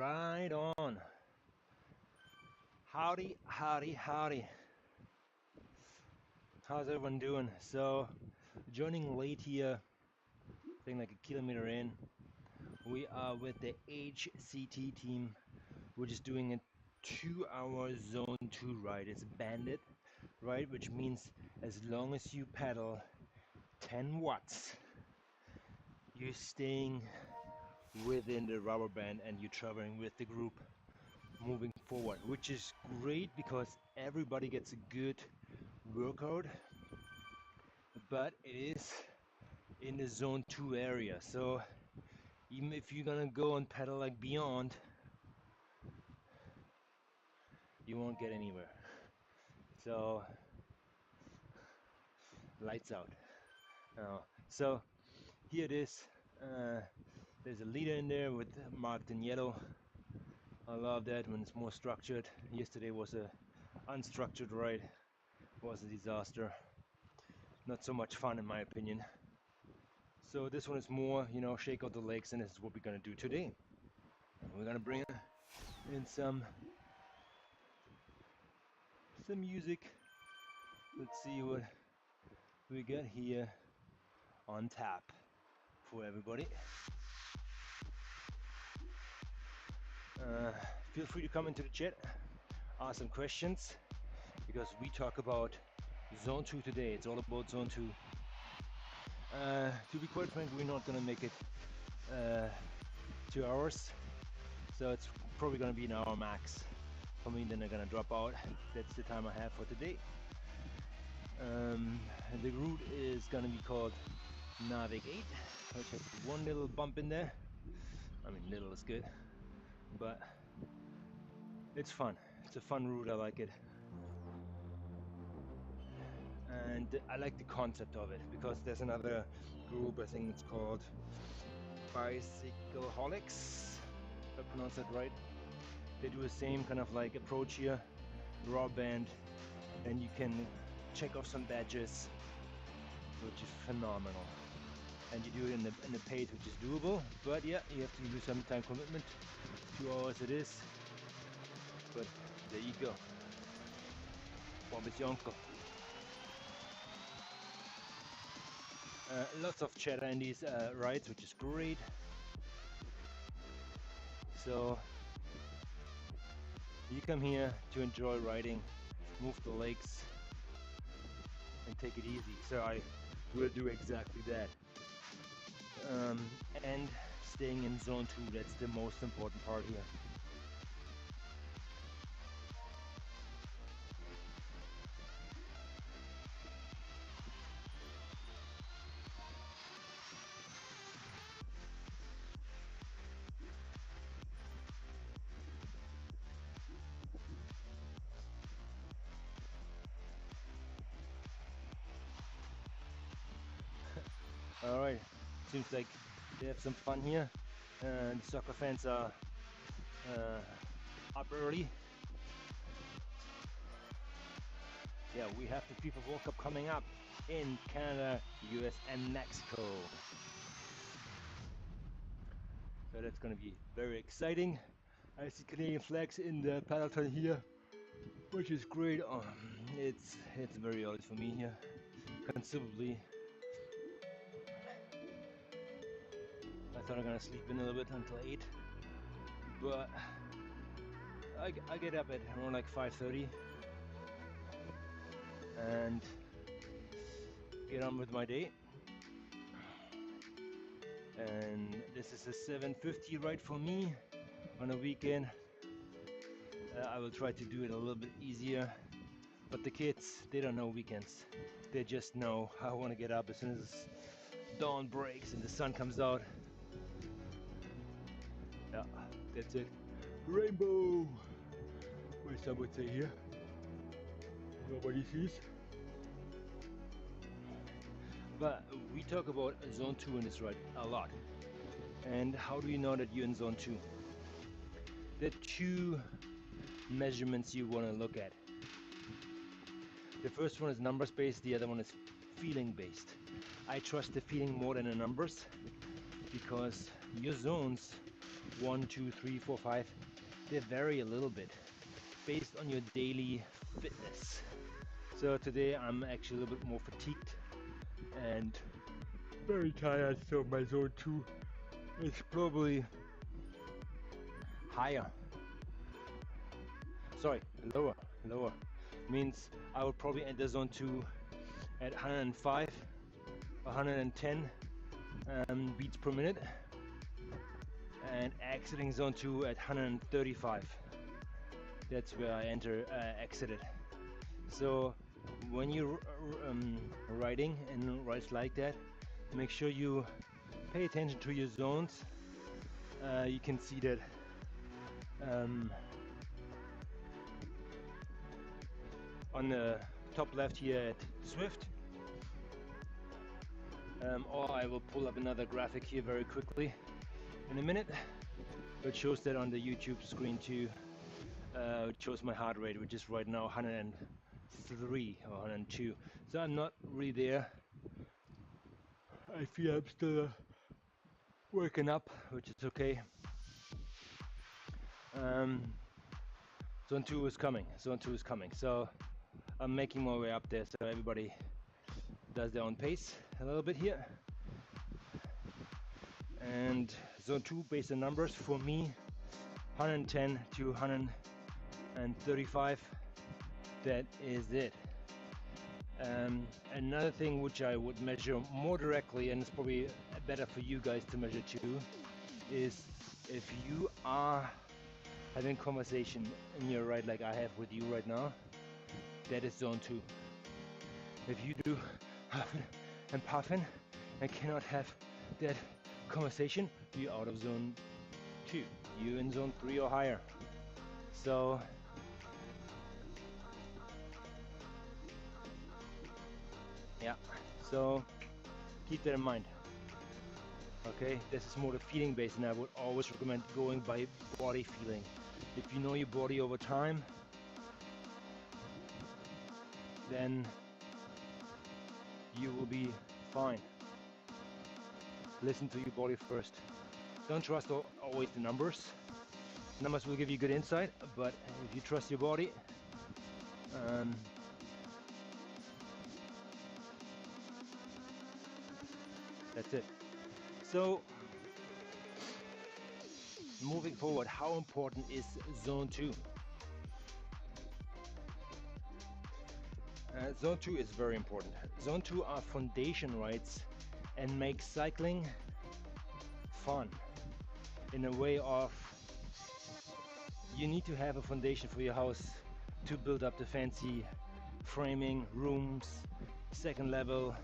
Right on. Howdy, howdy, howdy. How's everyone doing? So, joining late here, I think like a kilometer in. We are with the HCT team. We're just doing a 2-hour Zone 2 ride. It's a bandit ride, which means as long as you pedal 10 watts, you're staying within the rubber band and you're traveling with the group moving forward, which is great because everybody gets a good workout, but it is in the Zone 2 area. So even if you're gonna go and pedal like beyond, you won't get anywhere. So lights out. So here it is. There's a leader in there with marked in yellow. I love that when it's more structured. Yesterday was a unstructured ride. It was a disaster. Not so much fun in my opinion. So this one is more, shake out the legs, and this is what we're gonna do today. We're gonna bring in some music. Let's see what we got here on tap for everybody. Feel free to come into the chat, ask some questions, because we talk about Zone 2 today. It's all about Zone 2. To be quite frank, we're not gonna make it 2 hours, so it's probably gonna be an hour max for me. Then I'm gonna drop out. That's the time I have for today. The route is gonna be called Navigate, which has one little bump in there. I mean, little is good, but it's fun. It's a fun route. I like it. And I like the concept of it because there's another group, I think it's called Bicycleholics, if I pronounce that right. They do the same kind of like approach here, raw band, and you can check off some badges, which is phenomenal. And you do it in the pace, which is doable, but yeah, you have to do some time commitment. 2 hours it is, but there you go. Bob is your uncle. Lots of chatter in these rides, which is great. So you come here to enjoy riding, move the legs, and take it easy. So I will do exactly that. And staying in Zone 2, that's the most important part here. All right, seems like they have some fun here, and the soccer fans are up early. Yeah, we have the FIFA World Cup coming up in Canada, US, and Mexico. So that's going to be very exciting. I see Canadian flags in the peloton here, which is great. It's very early for me here, considerably. I thought I'm gonna sleep in a little bit until 8, but I get up at around like 5:30 and get on with my day. And this is a 7:50 ride for me on a weekend. I will try to do it a little bit easier, but the kids, they don't know weekends. They just know I want to get up as soon as dawn breaks and the sun comes out. Yeah, that's it. Rainbow! What some would say here. Nobody sees. But we talk about Zone 2 in this ride a lot. And how do you know that you're in Zone 2? There are two measurements you want to look at. The first one is numbers based, the other one is feeling based. I trust the feeling more than the numbers because your zones 1, 2, 3, 4, 5, they vary a little bit based on your daily fitness. So today I'm actually a little bit more fatigued and very tired, so my zone 2 is probably higher. Sorry, lower. Means I would probably enter zone 2 at 105, 110 beats per minute, and exiting zone 2 at 135. That's where I exited. So when you're riding in rides like that, make sure you pay attention to your zones. You can see that on the top left here at Zwift, or I will pull up another graphic here very quickly in a minute, but shows that on the YouTube screen too. It shows my heart rate, which is right now 103 or 102. So I'm not really there. I feel I'm still working up, which is okay. Zone 2 is coming. So I'm making my way up there, so everybody does their own pace a little bit here. And zone 2, based on numbers, for me, 110 to 135. That is it. Another thing which I would measure more directly, and it's probably better for you guys to measure too, is if you are having conversation in your ride like I have with you right now, that is zone 2. If you do huffing and puffing and cannot have that conversation, you're out of zone 2. You're in zone 3 or higher. So yeah, so keep that in mind. Okay, this is more the feeling based, and I would always recommend going by body feeling. If you know your body over time, then you will be fine. Listen to your body first. Don't trust always the numbers. Numbers will give you good insight, but if you trust your body, that's it. So, moving forward, how important is zone 2? Zone 2 is very important. Zone 2 are foundation rides and make cycling fun in a way of you need to have a foundation for your house to build up the fancy framing, rooms, second level,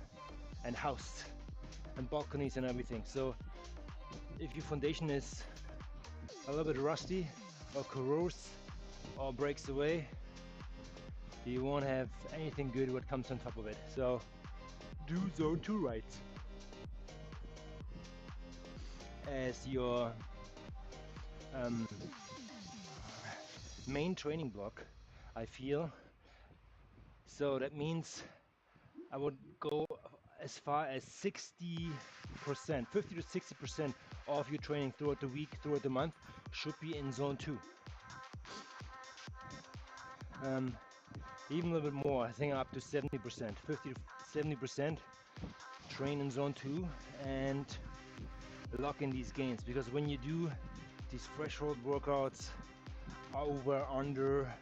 and house and balconies and everything. So if your foundation is a little bit rusty or corrodes or breaks away, you won't have anything good what comes on top of it. So do zone 2 rides as your main training block, I feel. So that means I would go as far as 60%, 50 to 60% of your training throughout the week, throughout the month should be in zone 2. Even a little bit more, I think up to 70%, 50 to 70% train in zone 2 and lock in these gains, because when you do these threshold workouts, over, under,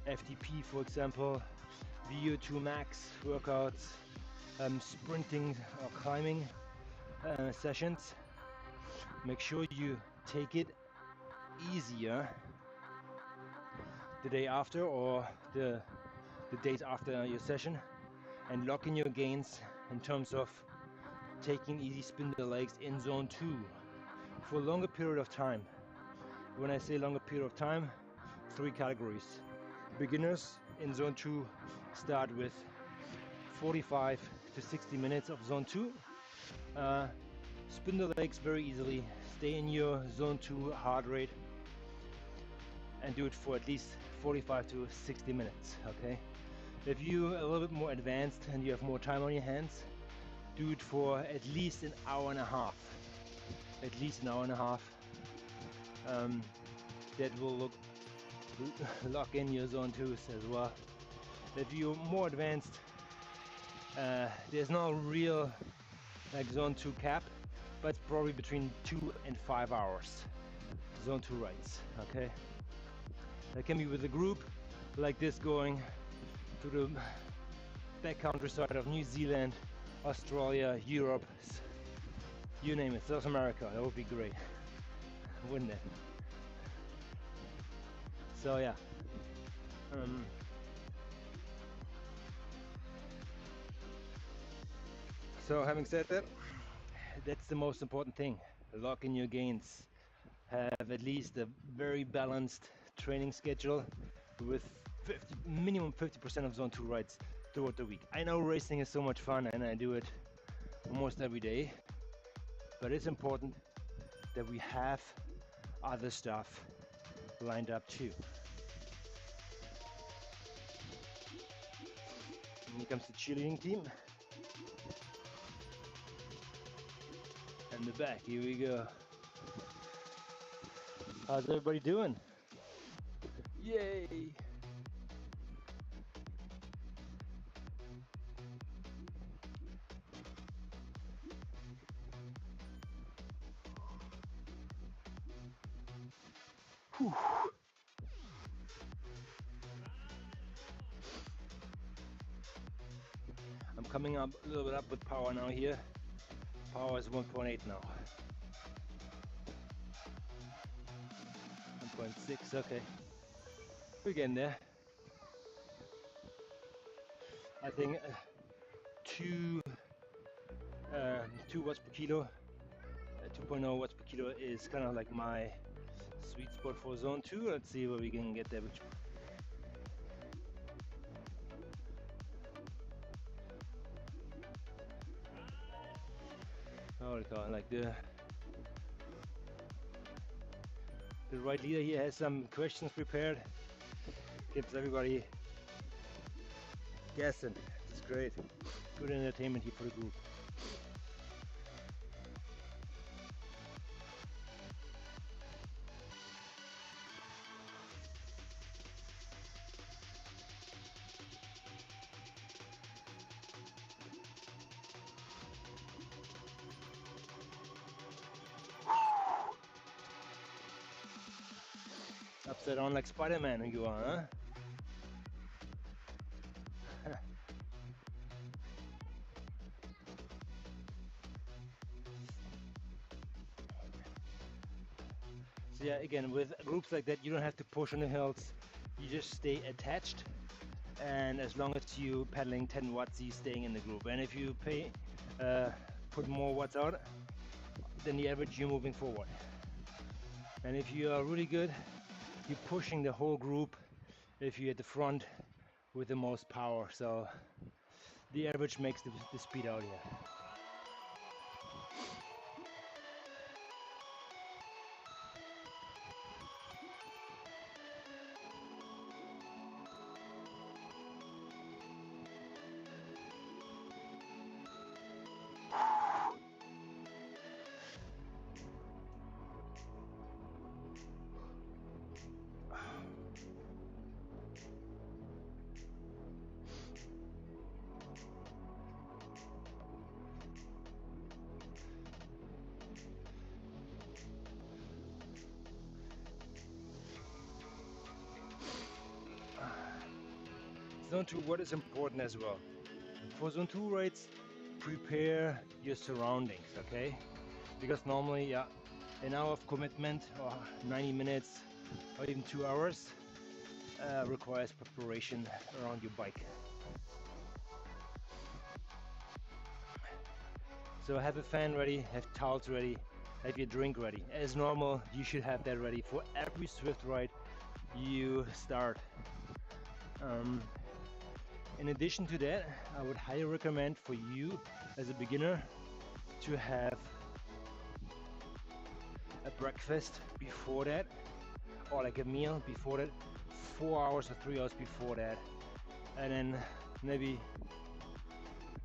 FTP for example, VO2 max workouts, sprinting or climbing sessions, make sure you take it easier the day after or the days after your session, and lock in your gains in terms of taking easy spin the legs in zone 2 for a longer period of time. When I say longer period of time, 3 categories. Beginners in zone 2 start with 45 to 60 minutes of zone 2. Spin the legs very easily, stay in your zone 2 heart rate and do it for at least 45 to 60 minutes, okay? If you're a little bit more advanced and you have more time on your hands, do it for at least an hour and a half. At least an hour and a half. that will lock in your zone 2s as well. If you're more advanced, there's no real like zone 2 cap, but it's probably between 2 and 5 hours zone 2 rides. Okay, that can be with a group like this going to the back countryside of New Zealand, Australia, Europe, you name it, South America. That would be great, wouldn't it? So yeah, so having said that, that's the most important thing. Lock in your gains. Have at least a very balanced training schedule with minimum 50% of zone 2 rides throughout the week. I know racing is so much fun and I do it almost every day, but it's important that we have other stuff lined up too. And here comes the cheerleading team. And the back, here we go. How's everybody doing? Yay! Whew. I'm coming up a little bit up with power now here. Power is 1.8 now. 1.6, okay. We're getting there. I think 2 watts per kilo, 2.0 watts per kilo is kind of like my sweet spot for zone 2. Let's see where we can get there. Like the right leader here has some questions prepared. Keeps everybody guessing. It's great. Good entertainment here for the group. Upside on like Spider-Man you are, huh? So yeah, again, with groups like that, you don't have to push on the hills. You just stay attached, and as long as you pedaling 10 watts, you're staying in the group. And if you put more watts out than the average, you're moving forward. And if you are really good, you're pushing the whole group if you're at the front with the most power. So the average makes the speed out here. Zone 2, what is important as well? For Zone 2 rides, prepare your surroundings, okay? Because normally, yeah, an hour of commitment or 90 minutes or even 2 hours requires preparation around your bike. So have a fan ready, have towels ready, have your drink ready. As normal, you should have that ready for every Zwift ride you start. In addition to that, I would highly recommend for you as a beginner to have a breakfast before that, or like a meal before that, 4 hours or 3 hours before that, and then maybe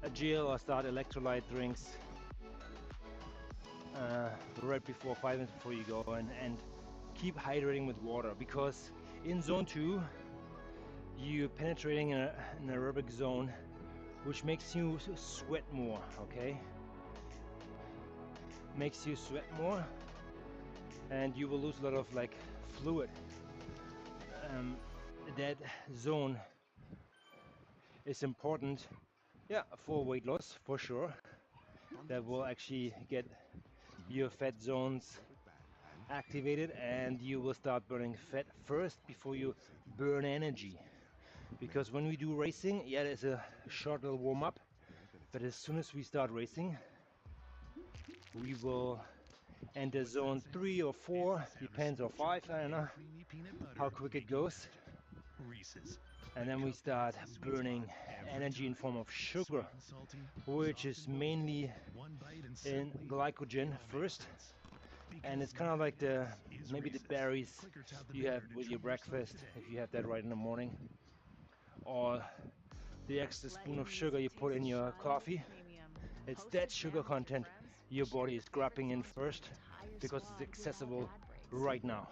a gel or start electrolyte drinks right before, 5 minutes before you go, and keep hydrating with water, because in zone 2 you're penetrating an aerobic zone which makes you sweat more, okay? Makes you sweat more, and you will lose a lot of like fluid. That zone is important, yeah, for weight loss for sure. That will actually get your fat zones activated, and you will start burning fat first before you burn energy. Because when we do racing, yeah, there's a short little warm-up, but as soon as we start racing, we will enter zone 3 or 4, depends, or 5, I don't know how quick it goes. And then we start burning energy in form of sugar, which is mainly in glycogen first. And it's kind of like maybe the berries you have with your breakfast, if you have that right in the morning, or the extra spoon of sugar you put in your coffee. It's that sugar content your body is grabbing in first, because it's accessible right now.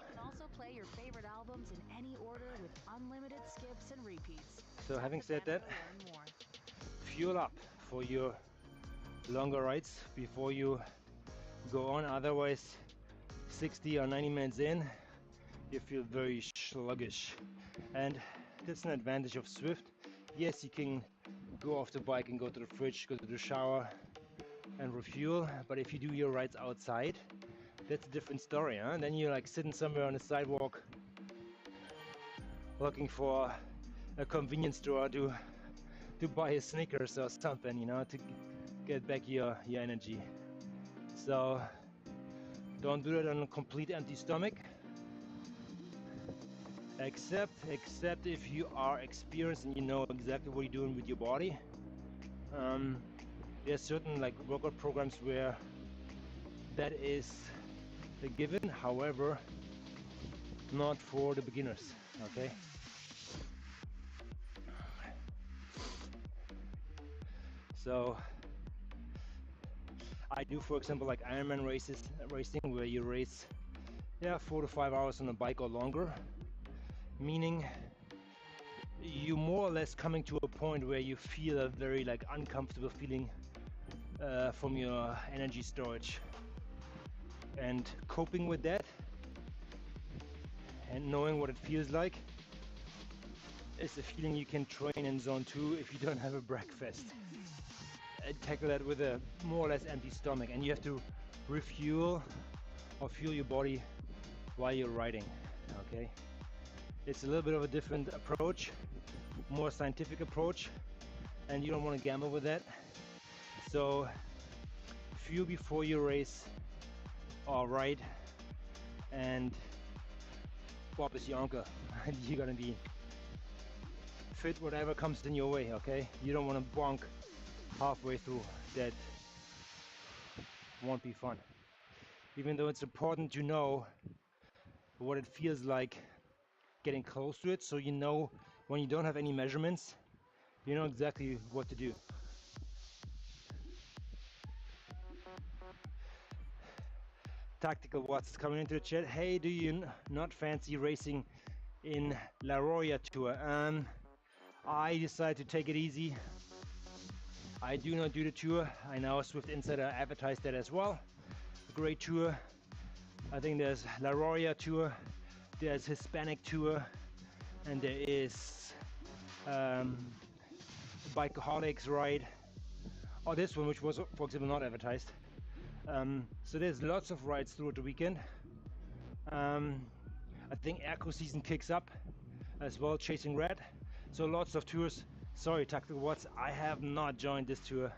So having said that, fuel up for your longer rides before you go on. Otherwise, 60 or 90 minutes in, you feel very sluggish. And that's an advantage of Zwift. Yes, you can go off the bike and go to the fridge, go to the shower and refuel, but if you do your rides outside, that's a different story, huh? Then you're like sitting somewhere on the sidewalk looking for a convenience store to buy a Snickers or something, you know, to get back your energy. So don't do it on a complete empty stomach, except if you are experienced and you know exactly what you're doing with your body. There's certain like workout programs where that is a given, however, not for the beginners, okay? So I do, for example, like Ironman racing where you race, yeah, 4 to 5 hours on a bike or longer, meaning you more or less coming to a point where you feel a very like uncomfortable feeling from your energy storage, and coping with that and knowing what it feels like is a feeling you can train in zone 2 if you don't have a breakfast. Tackle that with a more or less empty stomach, and you have to refuel or fuel your body while you're riding, okay? It's a little bit of a different approach, more scientific approach, and you don't want to gamble with that. So fuel before you race or ride, and Bob is your uncle. You're gonna be fit whatever comes in your way, okay? You don't want to bonk halfway through. That won't be fun. Even though it's important to know what it feels like getting close to it, so you know when you don't have any measurements, you know exactly what to do. Tactical Watts coming into the chat. Hey, do you not fancy racing in La Roya Tour? I decided to take it easy. I do not do the tour. I know Zwift Insider advertised that as well. Great tour. I think there's La Roya Tour, there's Hispanic Tour, and there is Bikeaholics Ride, or this one, which was, for example, not advertised. So there's lots of rides throughout the weekend. I think Airco season kicks up as well, Chasing Red. So lots of tours. Sorry, Tactical Watts, I have not joined this tour.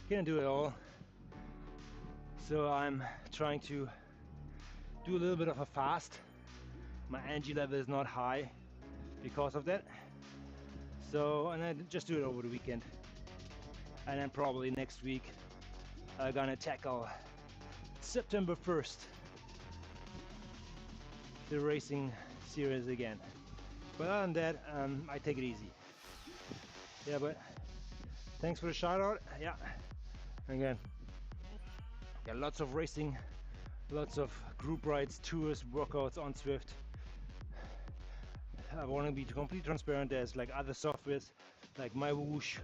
Can't do it all. So I'm trying to do a little bit of a fast. My energy level is not high because of that. So, and I just do it over the weekend. And then probably next week I'm gonna tackle September 1st, the racing series again. But other than that, I take it easy. Yeah, but thanks for the shout out. Yeah, again, got lots of racing lots of group rides, tours, workouts on Zwift. I want to be completely transparent. There's like other softwares like MyWhoosh,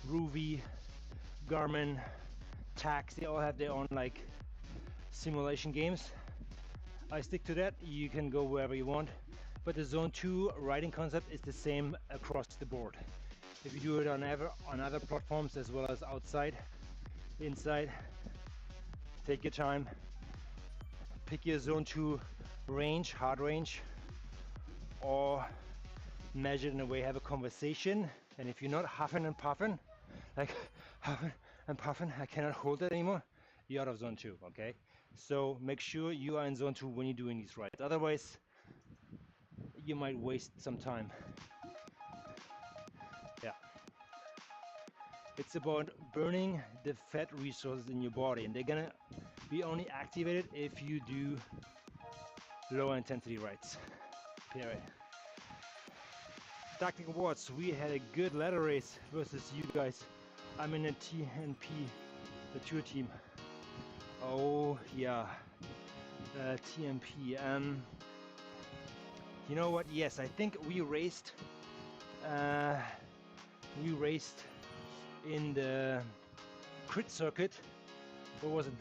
Ruby, Garmin, Tax. They all have their own like simulation games. I stick to that. You can go wherever you want, but the Zone2 riding concept is the same across the board. If you do it on other platforms as well as outside, inside, take your time. Pick your Zone2 range, hard range, or measure it in a way, have a conversation. And if you're not huffing and puffing, like huffing and puffing, I cannot hold it anymore, you're out of Zone2, okay? So make sure you are in Zone2 when you're doing these rides. Otherwise, you might waste some time. Yeah. It's about burning the fat resources in your body, and they're gonna be only activated if you do low intensity rides. Period. Tactical Awards, we had a good ladder race versus you guys. I'm in a TNP, the tour team. Oh yeah, TMP. You know what? Yes, I think we raced. In the crit circuit. What was it?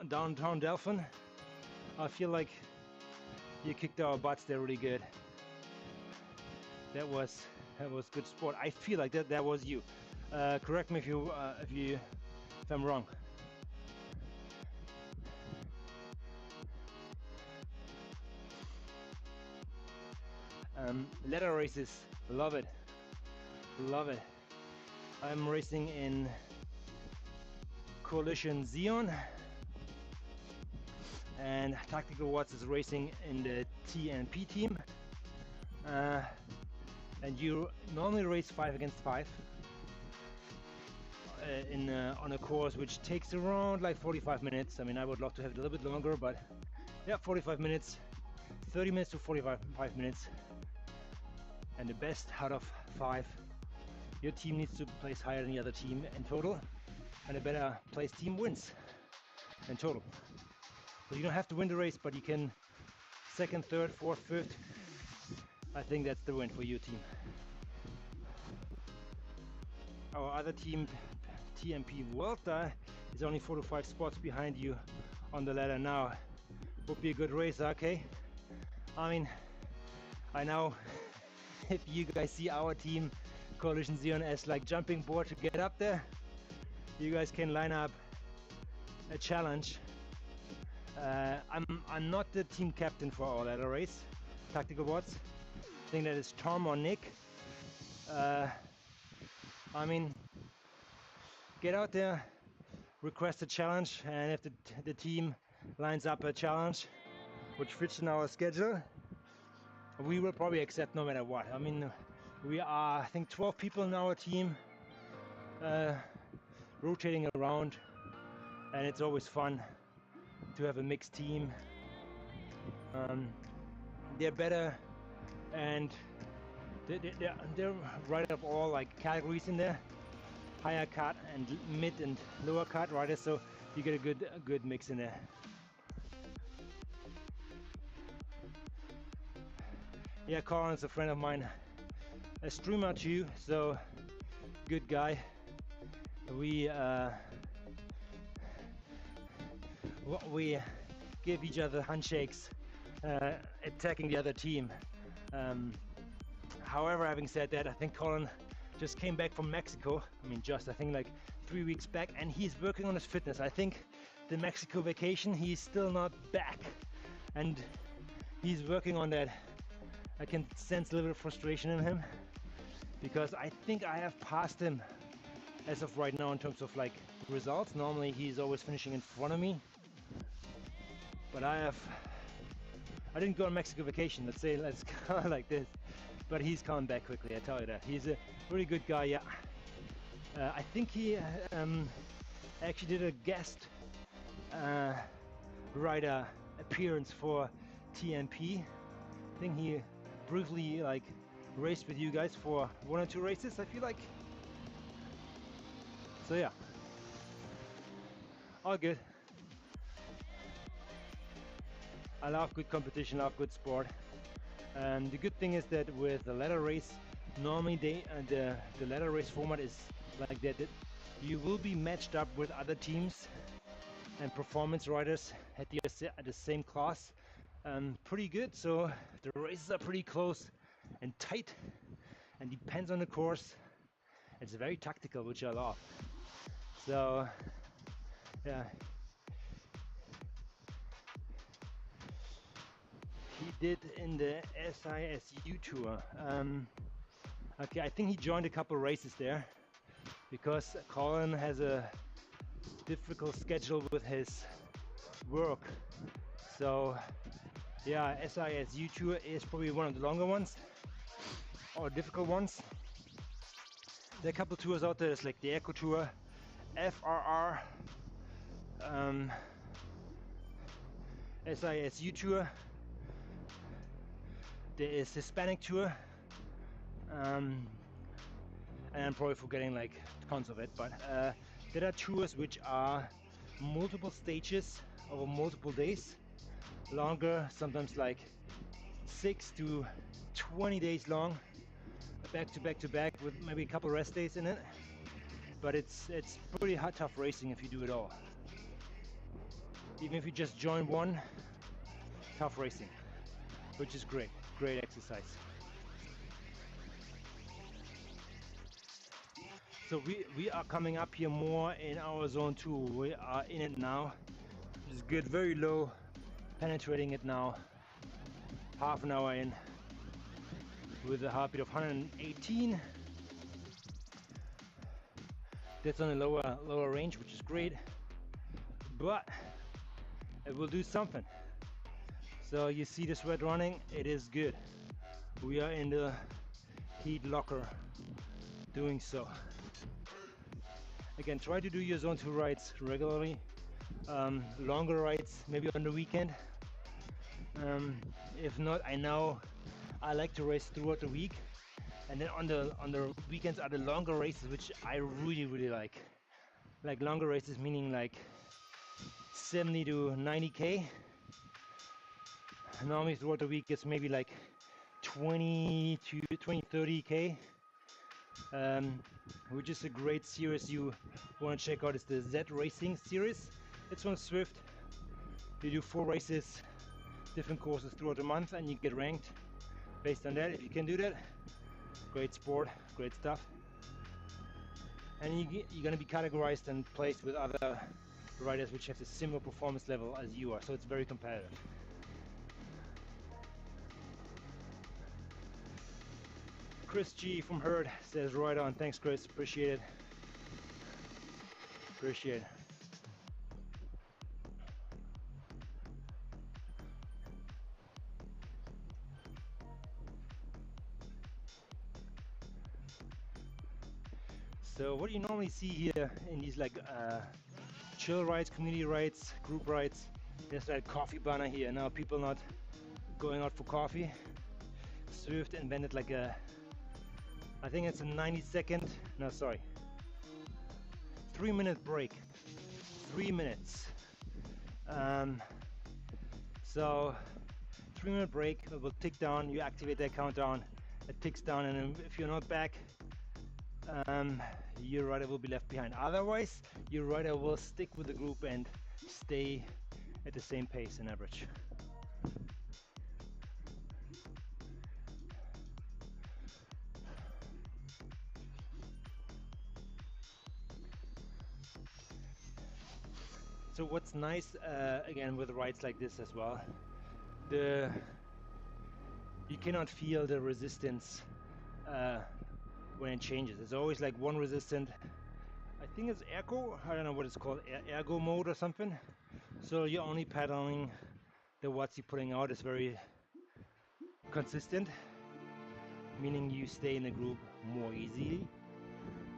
Downtown Delphin. I feel like you kicked our butts there really good. That was good sport. I feel like that was you. Correct me if I'm wrong. Ladder races, love it, love it. I'm racing in Coalition Xeon, and Tactical Watts is racing in the TNP team. And you normally race 5 against 5 on a course which takes around like 45 minutes. I mean, I would love to have it a little bit longer, but yeah, 45 minutes, 30 minutes to 45 minutes. And the best out of 5, your team needs to place higher than the other team in total, and a better placed team wins in total. So you don't have to win the race, but you can second, third, fourth, fifth. I think that's the win for your team. Our other team, TMP Vuelta, is only 4 to 5 spots behind you on the ladder now. Would be a good race, okay? I mean, I know if you guys see our team, Coalition Xeon, as like jumping board to get up there, you guys can line up a challenge. I'm not the team captain for our ladder race, Tactical Bots. I think that is Tom or Nick. I mean, get out there, request a challenge, and if the team lines up a challenge which fits in our schedule, we will probably accept no matter what. I mean, we are, I think, 12 people in our team, rotating around, and it's always fun to have a mixed team. They're better, and they're right up all like categories in there, higher cut and mid and lower cut riders, so you get a good mix in there. Yeah, Colin's a friend of mine, a streamer too, so good guy. We give each other handshakes, attacking the other team. However, having said that, I think Colin just came back from Mexico. I mean, I think like 3 weeks back, and he's working on his fitness. I think the Mexico vacation, he's still not back, and he's working on that. I can sense a little bit of frustration in him, because I think I have passed him as of right now in terms of like results. Normally he's always finishing in front of me, but I didn't go on Mexico vacation, let's go like this, but he's coming back quickly, I tell you that. He's a really good guy, yeah. I think he actually did a guest rider appearance for TNP. I think he briefly like raced with you guys for 1 or 2 races, I feel like. So yeah, all good. I love good competition, love good sport. The good thing is that with the ladder race, normally the ladder race format is like that you will be matched up with other teams and performance riders at the same class. Pretty good, so the races are pretty close and tight and depends on the course. It's very tactical, which I love. So yeah, he did in the SISU tour. Okay, I think he joined a couple races there because Colin has a difficult schedule with his work. So yeah, SISU tour is probably one of the longer ones or difficult ones. There are a couple tours out there. It's like the Eco Tour, FRR, SISU tour. There is Hispanic tour, and I'm probably forgetting like tons of it. But there are tours which are multiple stages over multiple days, longer, sometimes like 6 to 20 days long, back to back to back with maybe a couple rest days in it. But it's pretty hard, tough racing if you do it all. Even if you just join one, tough racing, which is great exercise. So we are coming up here more in our zone 2. We are in it now. It's good, very low, penetrating it now. Half an hour in with a heartbeat of 118. That's on a lower range, which is great, but it will do something. So you see the sweat running, it is good. We are in the heat locker doing so. Again, try to do your zone 2 rides regularly. Longer rides, maybe on the weekend. If not, I know I like to race throughout the week. And then on the weekends are the longer races, which I really like. Like longer races, meaning like 70 to 90K. Normally throughout the week it's maybe like 20 to 30K. Which is a great series you want to check out. Is the Z Racing series. It's on Zwift. You do 4 races, different courses throughout the month, and you get ranked based on that. If you can do that, great sport, great stuff. And you're going to be categorized and placed with other riders which have the similar performance level as you are, so it's very competitive. Chris G from Herd says right on. Thanks Chris, appreciate it. Appreciate it. So what do you normally see here in these like chill rides, community rides, group rides? There's that coffee banner here. Now people not going out for coffee. Zwift invented like a, I think it's a 90-second, no sorry, 3-minute break. 3 minutes. So 3-minute break, it will tick down, you activate that countdown, it ticks down, and if you're not back, your rider will be left behind. Otherwise, your rider will stick with the group and stay at the same pace on average. So what's nice, again, with rides like this as well, you cannot feel the resistance when it changes. There's always like one resistant, I think it's ergo, I don't know what it's called, ergo mode or something. So you're only pedaling, the watts you're putting out is very consistent, meaning you stay in the group more easily.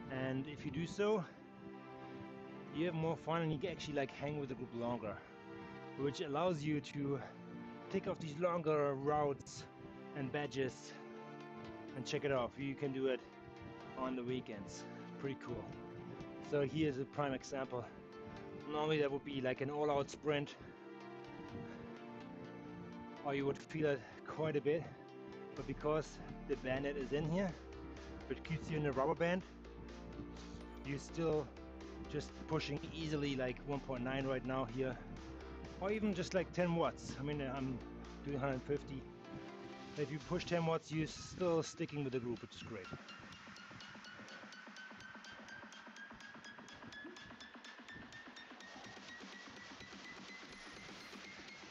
And if you do so, you have more fun and you can actually like hang with the group longer, which allows you to take off these longer routes and badges and check it out. You can do it on the weekends. Pretty cool. So here's a prime example. Normally that would be like an all-out sprint. or you would feel it quite a bit. But because the bandit is in here, which keeps you in the rubber band, you're still just pushing easily like 1.9 right now here, or even just like 10 watts. I mean, I'm doing 150. If you push 10 watts, you're still sticking with the group, which is great.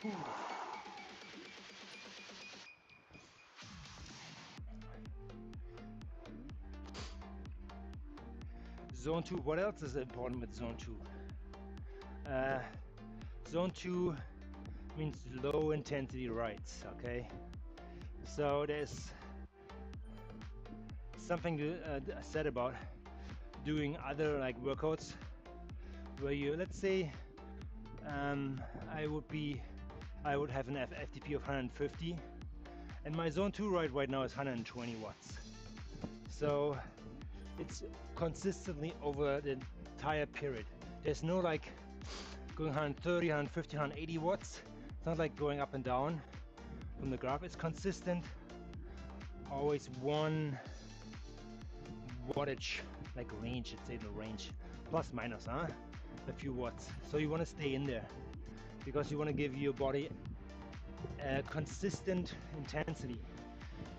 Whew. Zone 2, what else is important with Zone 2? Zone 2 means low intensity rides, okay? So there's something said about doing other like workouts where you, let's say, I would have an FTP of 150, and my Zone 2 ride right now is 120 watts. So it's consistently over the entire period. There's no like going 130, 150, 180 watts. It's not like going up and down from the graph. It's consistent, always one wattage, like range, let's say the range, plus minus, a few watts. So you want to stay in there because you want to give your body a consistent intensity.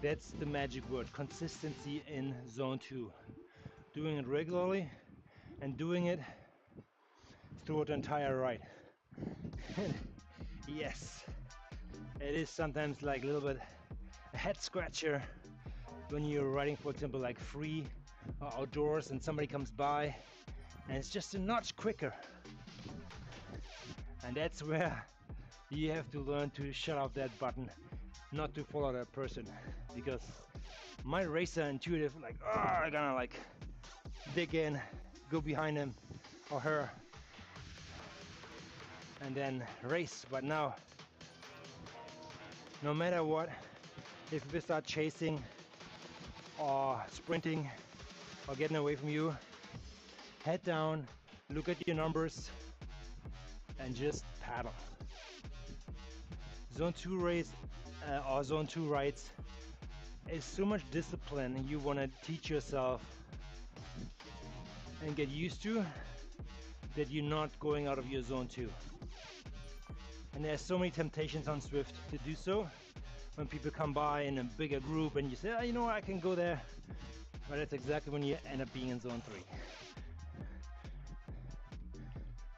That's the magic word, consistency in Zone 2. Doing it regularly and doing it throughout the entire ride. Yes, it is sometimes like a little bit a head scratcher when you're riding, for example, like free or outdoors and somebody comes by and it's just a notch quicker. And that's where you have to learn to shut off that button, not to follow that person, because my racer intuitive like, oh, I'm gonna like dig in, go behind him or her and then race. But now, no matter what, if we start chasing or sprinting or getting away from you, head down, look at your numbers and just paddle. Zone 2 race or Zone 2 rides is so much discipline you want to teach yourself and get used to, that you're not going out of your Zone 2. And there's so many temptations on Zwift to do so. When people come by in a bigger group and you say, oh, you know what, I can go there. But that's exactly when you end up being in Zone 3.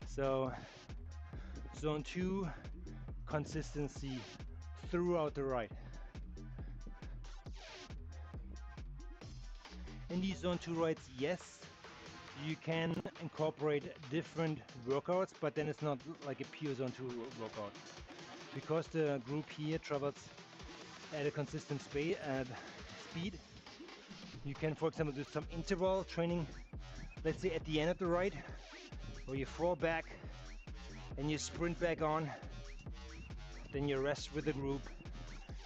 So Zone 2, consistency throughout the ride. In these Zone 2 rides, yes, you can incorporate different workouts, but then it's not like a pure Zone 2 workout. Because the group here travels at a consistent speed, you can, for example, do some interval training, let's say at the end of the ride, where you fall back and you sprint back on, then you rest with the group,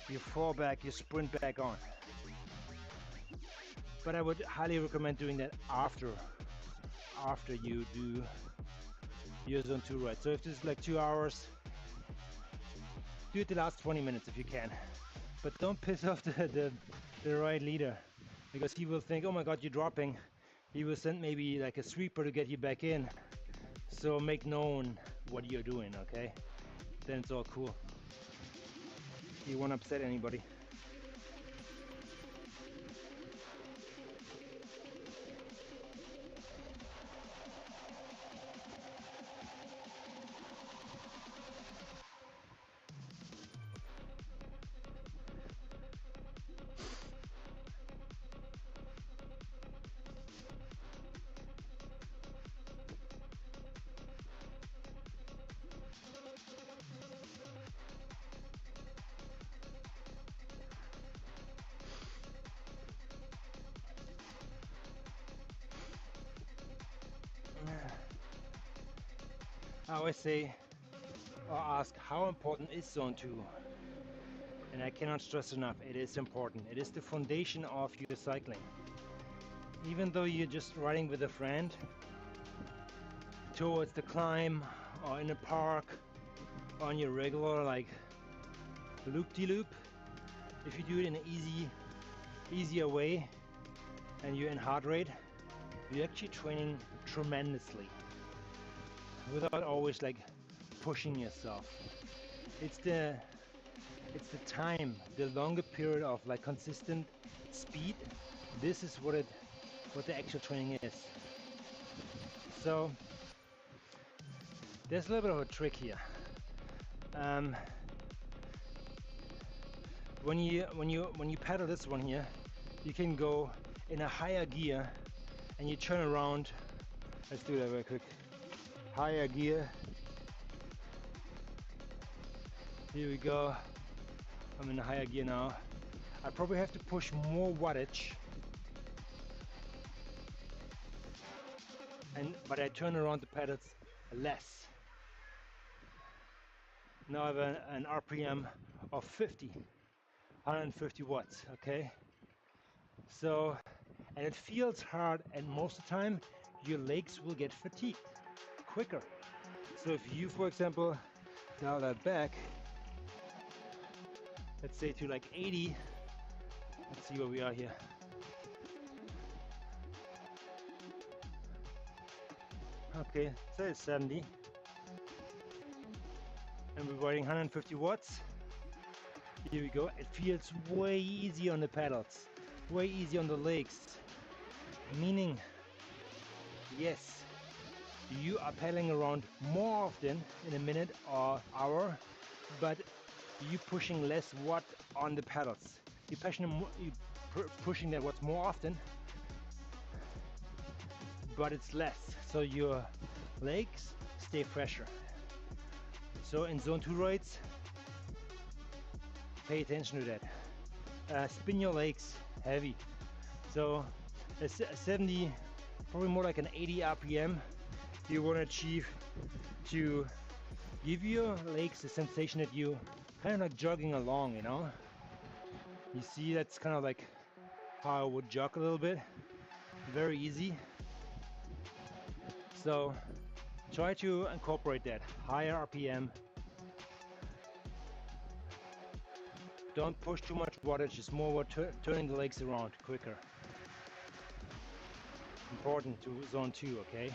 you fall back, you sprint back on. But I would highly recommend doing that after you do your Zone 2 ride. So if this is like 2 hours, do it the last 20 minutes if you can. But don't piss off the ride leader, because he will think, oh my god, you're dropping. He will send maybe like a sweeper to get you back in. So make known what you're doing, okay? Then it's all cool. You won't upset anybody. I always say or ask, how important is Zone 2? And I cannot stress enough, it is important. It is the foundation of your cycling. Even though you're just riding with a friend towards the climb or in a park on your regular like loop-de-loop. If you do it in an easier way and you're in heart rate, you're actually training tremendously without always like pushing yourself. It's the time, the longer period of like consistent speed. This is what the actual training is. So there's a little bit of a trick here. When you pedal this one here, you can go in a higher gear and you turn around. Let's do that very quick. Higher gear. Here we go. I'm in a higher gear now. I probably have to push more wattage. But I turn around the pedals less. Now I have an RPM of 150 watts, okay? So, and it feels hard, and most of the time your legs will get fatigued quicker. So if you, for example, dial that back, let's say to like 80, let's see where we are here. Okay, so it's 70. And we're riding 150 watts. Here we go. It feels way easy on the pedals, way easy on the legs. Meaning, yes, you are pedaling around more often in a minute or hour, but you pushing less watt on the pedals. You're pushing that watts more often, but it's less. So your legs stay fresher. So in zone 2 rides, pay attention to that. Spin your legs heavy. So a 70, probably more like an 80 RPM, you want to achieve to give your legs the sensation that you kind of like jogging along, you know? You see, that's kind of like how I would jog a little bit. Very easy. So try to incorporate that higher RPM. Don't push too much wattage, it's more about turning the legs around quicker. Important to zone 2, okay?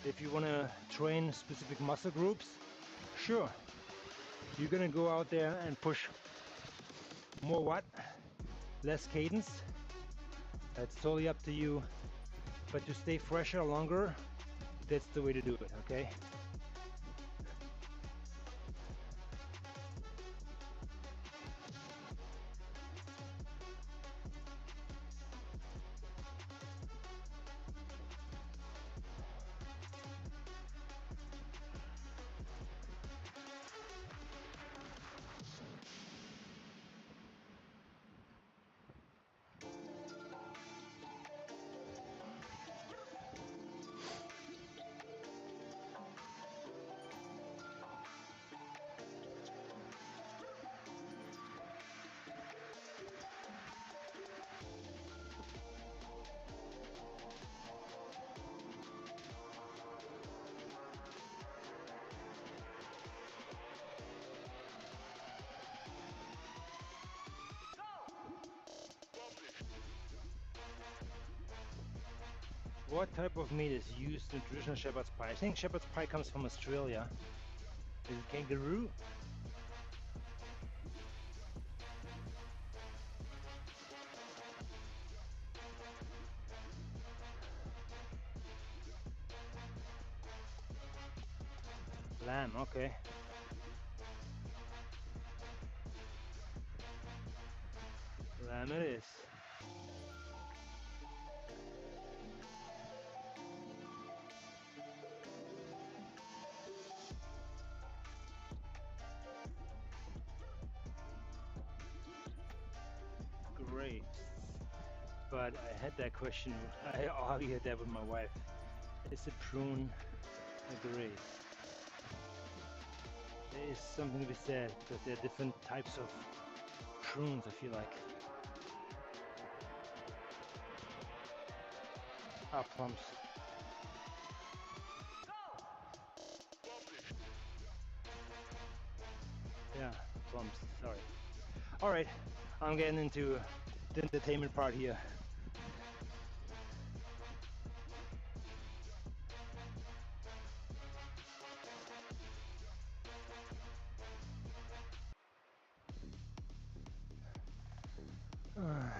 If you want to train specific muscle groups, sure, you're gonna go out there and push more watt, less cadence. That's totally up to you. But to stay fresher longer, that's the way to do it, okay? What type of meat is used in traditional shepherd's pie? I think shepherd's pie comes from Australia. Is it kangaroo? Lamb, okay. Lamb it is. Great. But I had that question, I argued that with my wife. Is a prune a grape? There is something to be said, because there are different types of prunes, I feel like. Ah, plums. Yeah, plums, sorry. All right, I'm getting into the entertainment part here.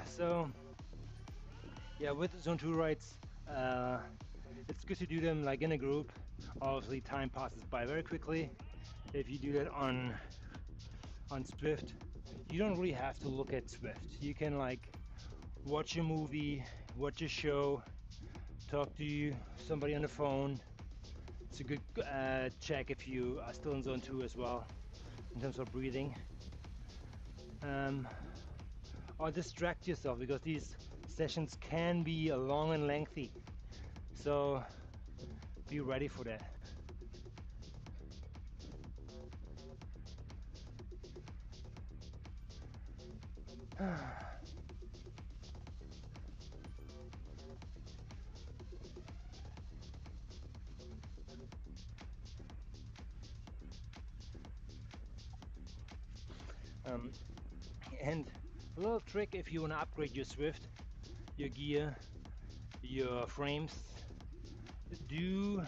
So, yeah, with Zone2 rides, it's good to do them like in a group. Obviously, time passes by very quickly. If you do that on Zwift, you don't really have to look at Zwift. You can like watch a movie, watch a show, talk to somebody on the phone. It's a good check if you are still in Zone2 as well, in terms of breathing. Or distract yourself, because these sessions can be long and lengthy. So be ready for that. And a little trick if you want to upgrade your Zwift, your gear, your frames, do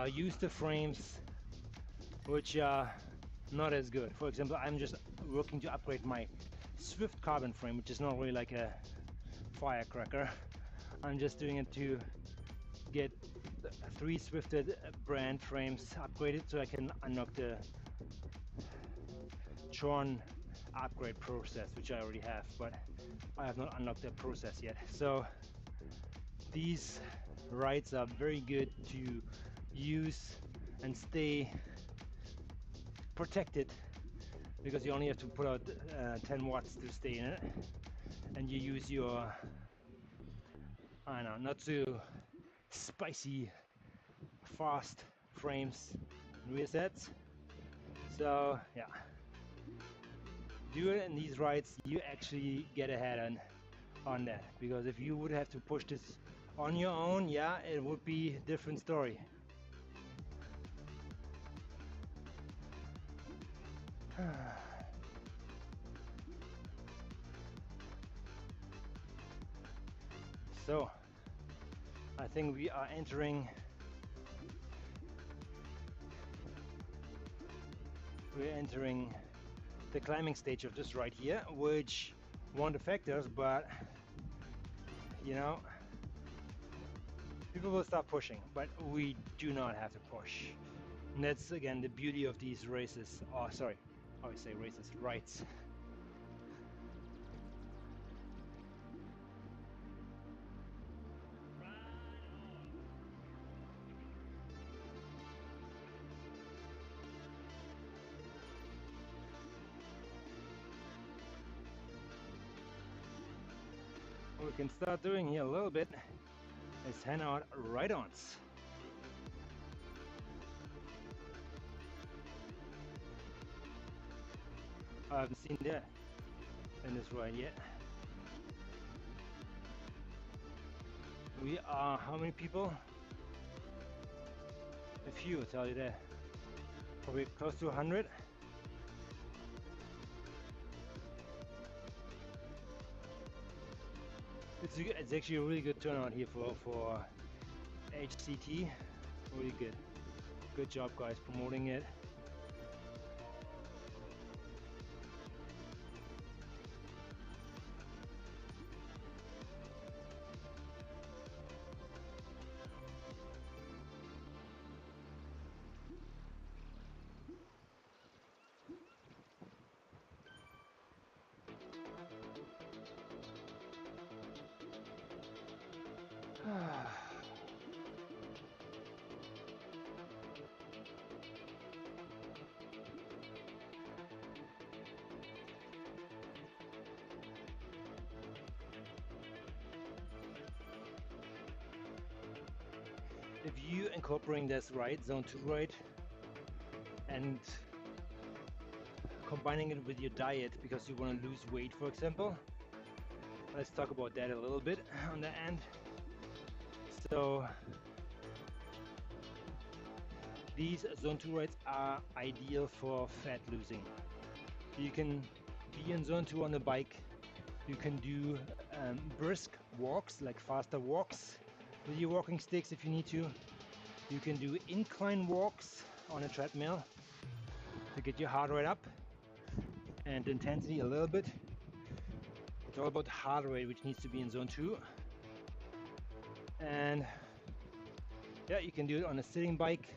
use the frames which are not as good. For example, I'm just working to upgrade my Zwift carbon frame, which is not really like a firecracker. I'm just doing it to get 3 Zwifted brand frames upgraded so I can unlock the Tron upgrade process, which I already have, but I have not unlocked that process yet. So these rides are very good to use and stay protected, because you only have to put out 10 watts to stay in it, and you use your, I don't know, not too spicy fast frames and rear sets. So yeah, do it in these rides, you actually get ahead on that, because if you would have to push this on your own, yeah, it would be a different story. So I think we are entering the climbing stage of this ride here, which won't affect us, but you know, people will start pushing, but we do not have to push. And that's again the beauty of these races. Oh, sorry, I always say races, rides. What we can start doing here a little bit is hand out ride-ons. I haven't seen that in this ride yet. We are how many people? A few, I'll tell you that. Probably close to 100. It's actually a really good turnout here for HCT. Really good. Good job, guys, promoting it. If you incorporating this ride, Zone2 ride, and combining it with your diet because you want to lose weight, for example, let's talk about that a little bit on the end. So These Zone 2 rides are ideal for fat losing. You can be in Zone 2 on a bike. You can do brisk walks, like faster walks with your walking sticks if you need to. You can do incline walks on a treadmill to get your heart rate up and intensity a little bit. It's all about the heart rate, which needs to be in Zone 2. And yeah, you can do it on a sitting bike.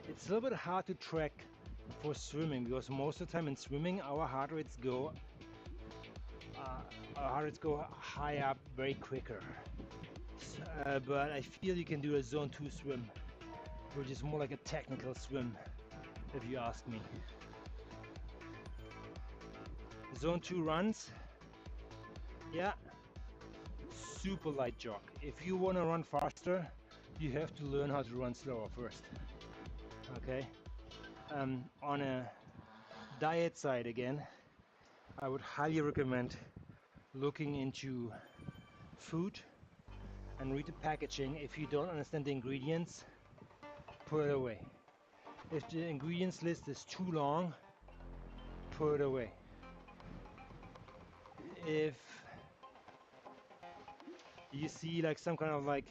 It's a little bit hard to track for swimming because most of the time in swimming our heart rates go high up very quicker. But I feel you can do a Zone 2 swim, which is more like a technical swim, if you ask me. Zone 2 runs, yeah, super light jog. If you want to run faster, you have to learn how to run slower first. Okay. On a diet side again, I would highly recommend looking into food and read the packaging. If you don't understand the ingredients, put it away. If the ingredients list is too long, put it away. If you see like some kind of like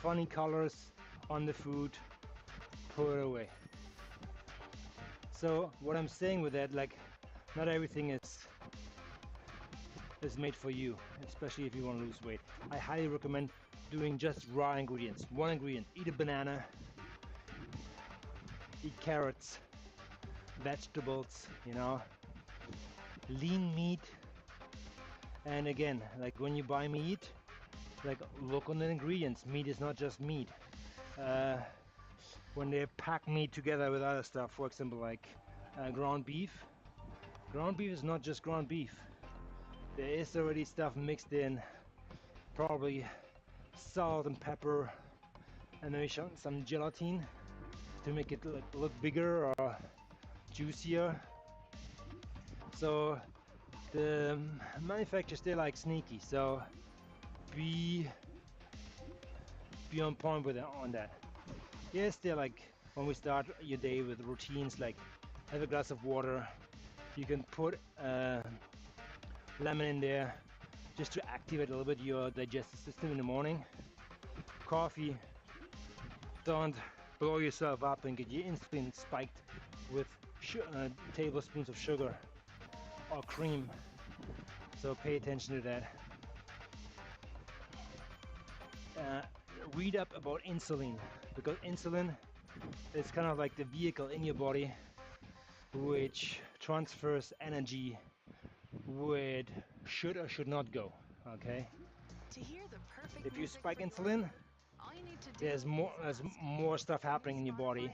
funny colors on the food, put it away. So what I'm saying with that, like, not everything is made for you, especially if you want to lose weight. I highly recommend doing just raw ingredients. One ingredient: eat a banana, eat carrots, vegetables, you know, lean meat. And again, like when you buy meat, like look on the ingredients. Meat is not just meat. When they pack meat together with other stuff, for example, like ground beef is not just ground beef. There is already stuff mixed in, probably salt and pepper, and maybe some gelatin to make it look bigger or juicier. So the manufacturers, they're like sneaky, so be on point with it on that. Yes, they're like, when we start your day with routines like have a glass of water, you can put lemon in there just to activate a little bit your digestive system in the morning. Coffee, don't blow yourself up and get your insulin spiked with tablespoons of sugar or cream. So pay attention to that. Read up about insulin, because insulin is kind of like the vehicle in your body which transfers energy where it should or should not go. Okay. If you spike insulin, there's more stuff happening in your body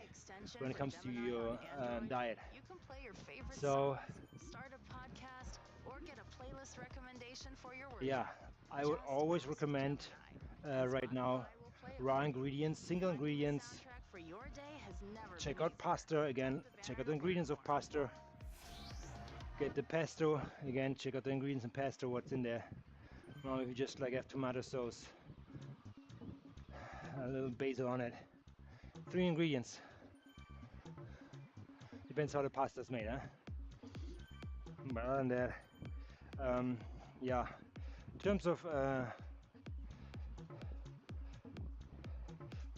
when it comes to your diet. So yeah, I would always recommend right now raw ingredients, single ingredients. Check out pasta again, check out the ingredients of pasta. Get the pesto again, check out the ingredients in pesto, what's in there. Now if you just like have tomato sauce, a little basil on it. 3 ingredients. Depends how the pasta is made, huh? But other than that, yeah. In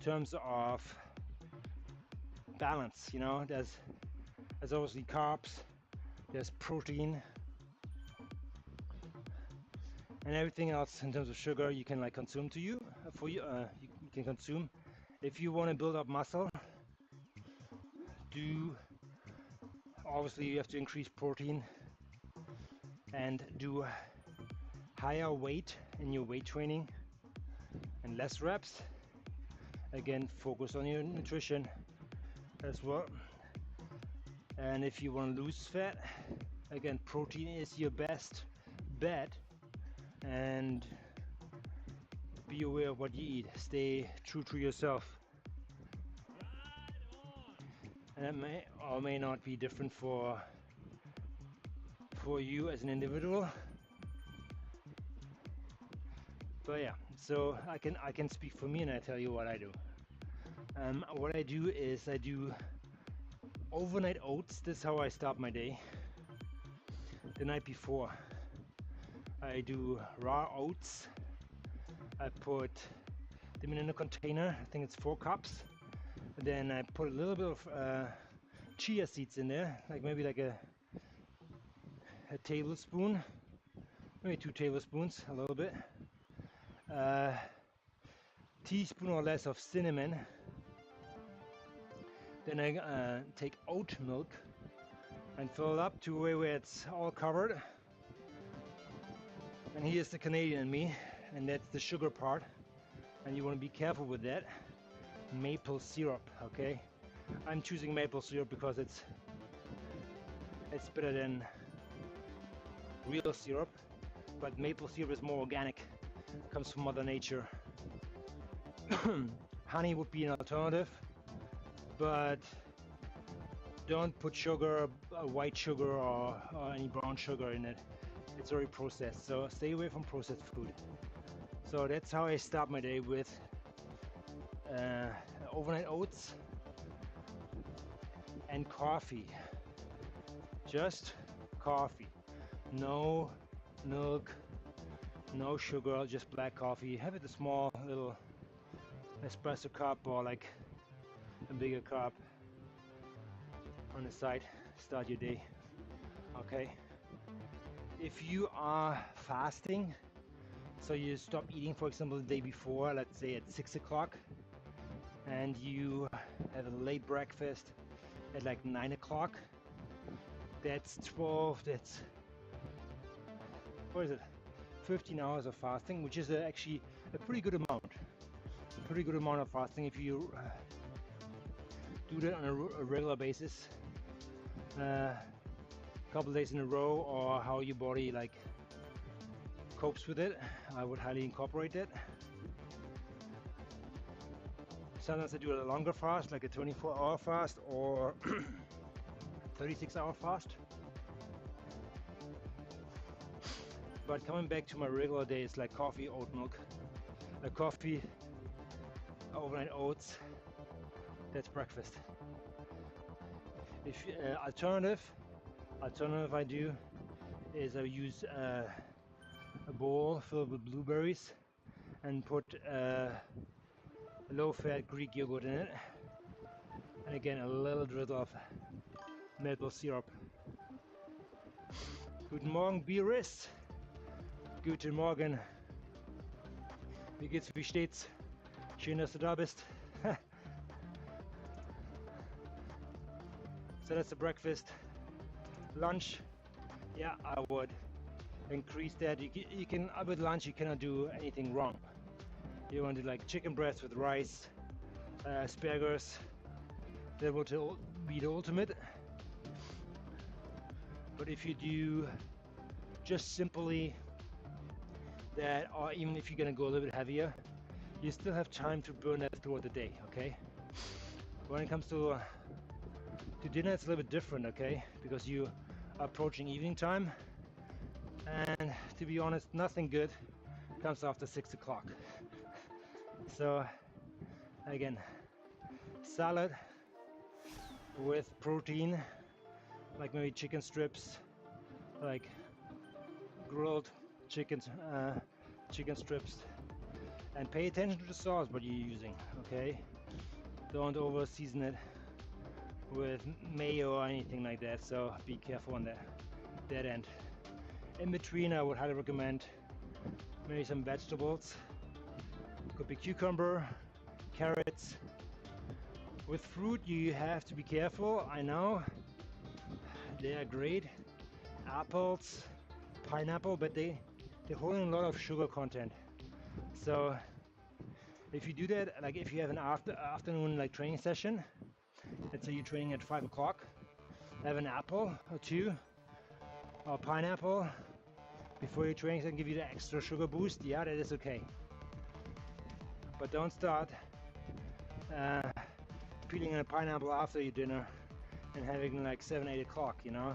terms of balance, you know, there's obviously carbs, there's protein, and everything else in terms of sugar you can like consume you can consume. If you want to build up muscle, obviously you have to increase protein and do higher weight in your weight training and less reps. Again, focus on your nutrition as well. And if you want to lose fat, again, protein is your best bet. And be aware of what you eat. Stay true to yourself. And that may or may not be different for you as an individual. But yeah, so I can speak for me and I tell you what I do. What I do is I do overnight oats. This is how I start my day. The night before, I do raw oats. I put them in a container. I think it's 4 cups. And then I put a little bit of chia seeds in there, like maybe like a tablespoon, maybe 2 tablespoons, a little bit. Teaspoon or less of cinnamon. Then I take oat milk and fill it up to where it's all covered. And here's the Canadian in me, and that's the sugar part. And you want to be careful with that. Maple syrup, okay? I'm choosing maple syrup because it's better than real syrup, but maple syrup is more organic. It comes from Mother Nature. Honey would be an alternative, but don't put sugar, white sugar or any brown sugar in it. It's already processed, so stay away from processed food. So that's how I start my day, with overnight oats and coffee. Just coffee. No milk, no sugar, just black coffee. Have it a small little espresso cup or like a bigger cup on the side. Start your day. Okay. If you are fasting, so you stop eating, for example, the day before, let's say at 6 o'clock, and you have a late breakfast at like 9 o'clock, that's 12, that's, what is it, 15 hours of fasting, which is actually a pretty good amount. A pretty good amount of fasting if you do that on a regular basis, a couple days in a row, or how your body like copes with it. I would highly incorporate that. Sometimes I do a longer fast, like a 24-hour fast or 36-hour fast. But coming back to my regular days, like coffee, oat milk, coffee, overnight oats, that's breakfast. If alternative I do is I use a bowl filled with blueberries and put low-fat Greek yogurt in it, and again a little drizzle of maple syrup. Guten Morgen, Bieres. Guten Morgen. Wie geht's, wie steht's? Schön, dass du da bist. So that's the breakfast. Lunch, yeah, I would increase that. You can with lunch you cannot do anything wrong. You want to do like chicken breast with rice, asparagus. That would be the ultimate. But if you do just simply that, or even if you're gonna go a little bit heavier, you still have time to burn that throughout the day, okay? When it comes to dinner, it's a little bit different, okay? Because you are approaching evening time, and to be honest, nothing good comes after 6 o'clock. So again, salad with protein, like maybe chicken strips, like grilled chicken strips, and pay attention to the sauce what you're using, okay? Don't over season it with mayo or anything like that, so be careful on that end. In between, I would highly recommend maybe some vegetables. Could be cucumber, carrots. With fruit, you have to be careful. I know they are great, apples, pineapple, but they're holding a lot of sugar content. So if you do that, like if you have an afternoon like training session, let's say you're training at 5 o'clock, have an apple or two or pineapple before your training and give you the extra sugar boost, yeah, that is okay. But don't start peeling a pineapple after your dinner and having like 7, 8 o'clock, you know.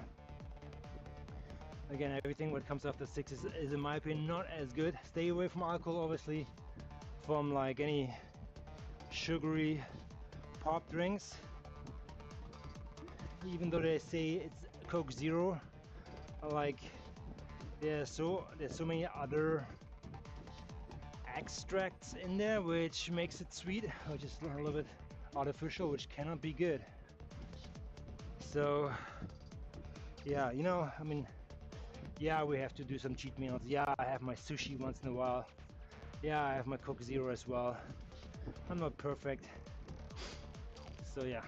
Again, everything what comes after 6 is in my opinion not as good. Stay away from alcohol, obviously, from like any sugary pop drinks, even though they say it's Coke Zero. Like there's so many other extracts in there which makes it sweet, which is a little bit artificial, which cannot be good. So yeah, you know, I mean, yeah, we have to do some cheat meals. Yeah, I have my sushi once in a while. Yeah, I have my Coke Zero as well. I'm not perfect. So yeah.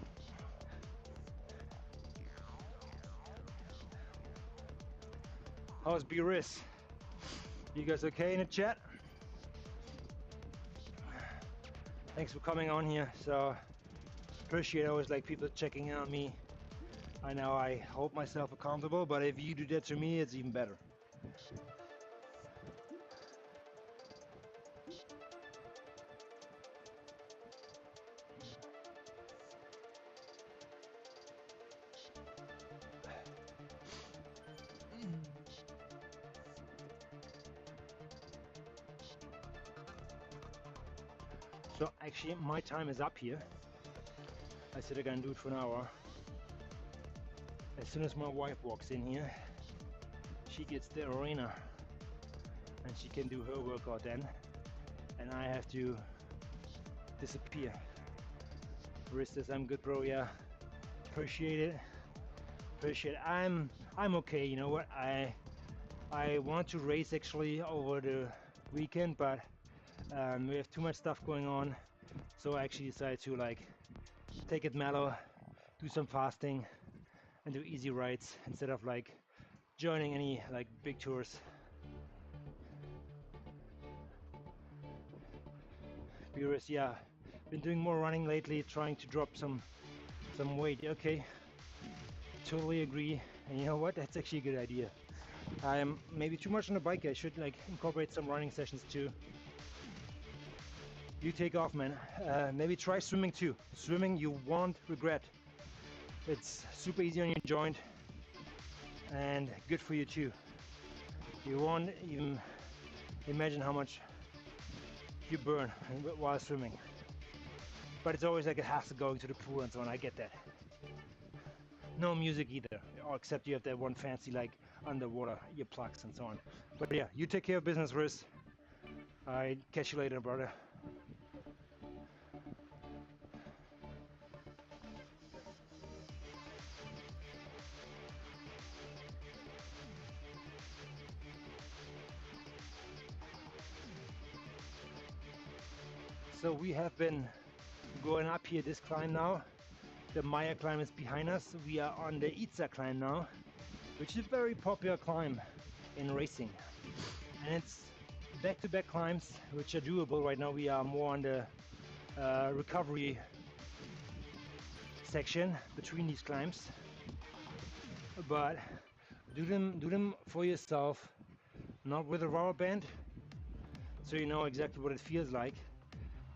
How's B-Riz? You guys okay in the chat? Thanks for coming on here. So appreciate always like people checking in on me. I know I hold myself accountable, but if you do that to me, it's even better. So actually my time is up here. I said I'm gonna do it for an hour. As soon as my wife walks in here, she gets the arena and she can do her workout then, and I have to disappear. Riz says, I'm good, bro. Yeah, appreciate it. Appreciate it. I'm okay. You know what? I want to race actually over the weekend, but we have too much stuff going on, so I actually decided to like take it mellow, do some fasting, and do easy rides instead of like joining any like big tours. Viewers, yeah, been doing more running lately, trying to drop some weight. Okay, totally agree. And you know what? That's actually a good idea. I am maybe too much on the bike. I should like incorporate some running sessions too. You take off, man. Maybe try swimming too. Swimming you won't regret. It's super easy on your joint and good for you too. You won't even imagine how much you burn while swimming. But it's always like a hassle going to the pool and so on. I get that. No music either, or except you have that one fancy like underwater earplugs and so on. But yeah, you take care of business, Riz. I catch you later, brother. So we have been going up here this climb now. The Maya climb is behind us. We are on the Itza climb now, which is a very popular climb in racing. And it's back-to-back climbs, which are doable. Right now we are more on the recovery section between these climbs. But do them for yourself, not with a rubber band, so you know exactly what it feels like.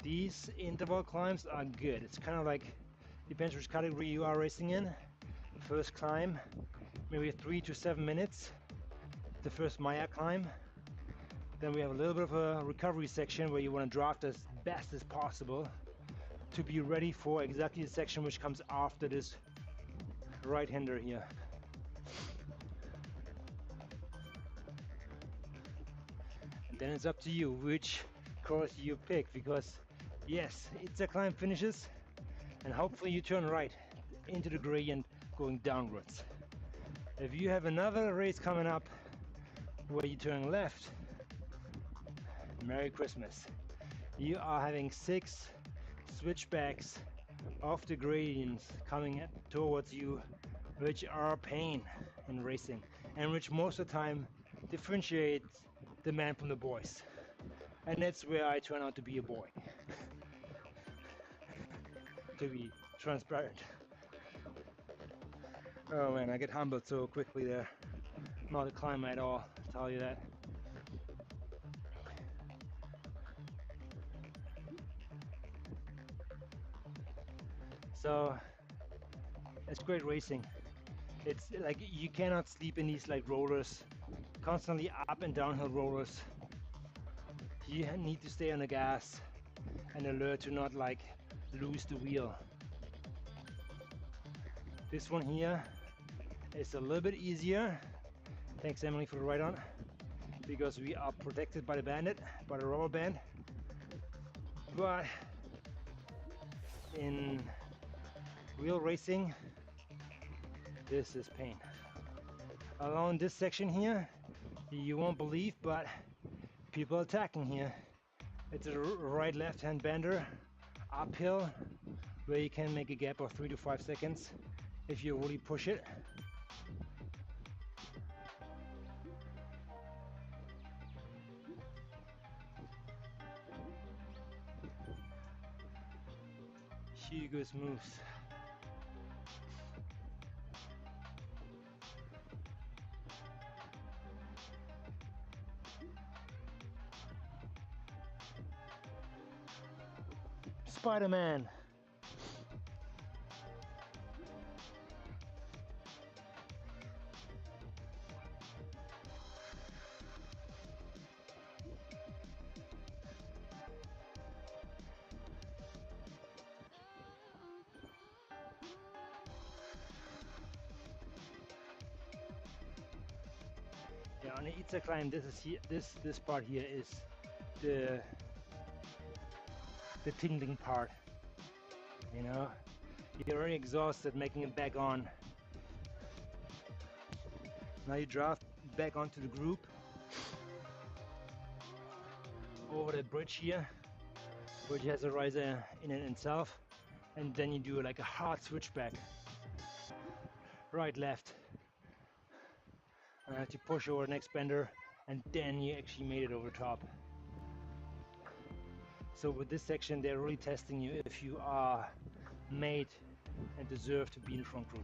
These interval climbs are good. It's kind of like, depends which category you are racing in. First climb, maybe 3 to 7 minutes. The first Maya climb. Then we have a little bit of a recovery section where you want to draft as best as possible to be ready for exactly the section which comes after this right-hander here. And then it's up to you which course you pick, because yes, it's a climb finishes and hopefully you turn right into the gradient going downwards. If you have another race coming up where you turn left, Merry Christmas. You are having 6 switchbacks of the gradients coming towards you, which are a pain in racing and which most of the time differentiates the man from the boys. And that's where I turn out to be a boy. To be transparent. Oh man, I get humbled so quickly there. Not a climb at all, I'll tell you that. So it's great racing. It's like you cannot sleep in these like rollers, constantly up and downhill rollers. You need to stay on the gas and alert to not like lose the wheel. This one here is a little bit easier. Thanks, Emily, for the ride on, because we are protected by the bandit, by the rubber band. But in real racing, this is pain. Along this section here, you won't believe, but people attacking here. It's a right left hand bender uphill where you can make a gap of 3 to 5 seconds if you really push it. Hugo smooth. Spider-Man. Yeah, on the Itza climb, this part here is the tingling part. You know, you're already exhausted making it back on. Now you draft back onto the group over the bridge here, which has a riser in it itself, and then you do like a hard switchback, right, left. To push over the next bender, and then you actually made it over top. So with this section, they're really testing you if you are made and deserve to be in the front group.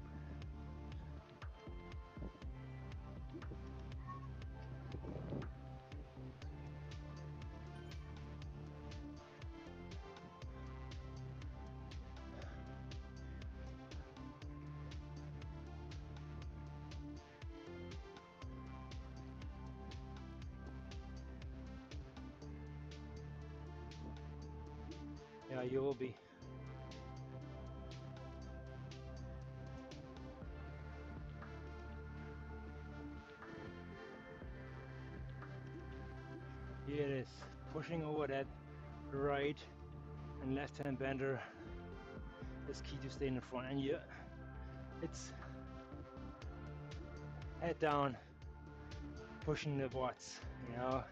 Yeah, you will be. Here it is, pushing over that right and left hand bender is key to stay in the front. And it's head down, pushing the watts, you know.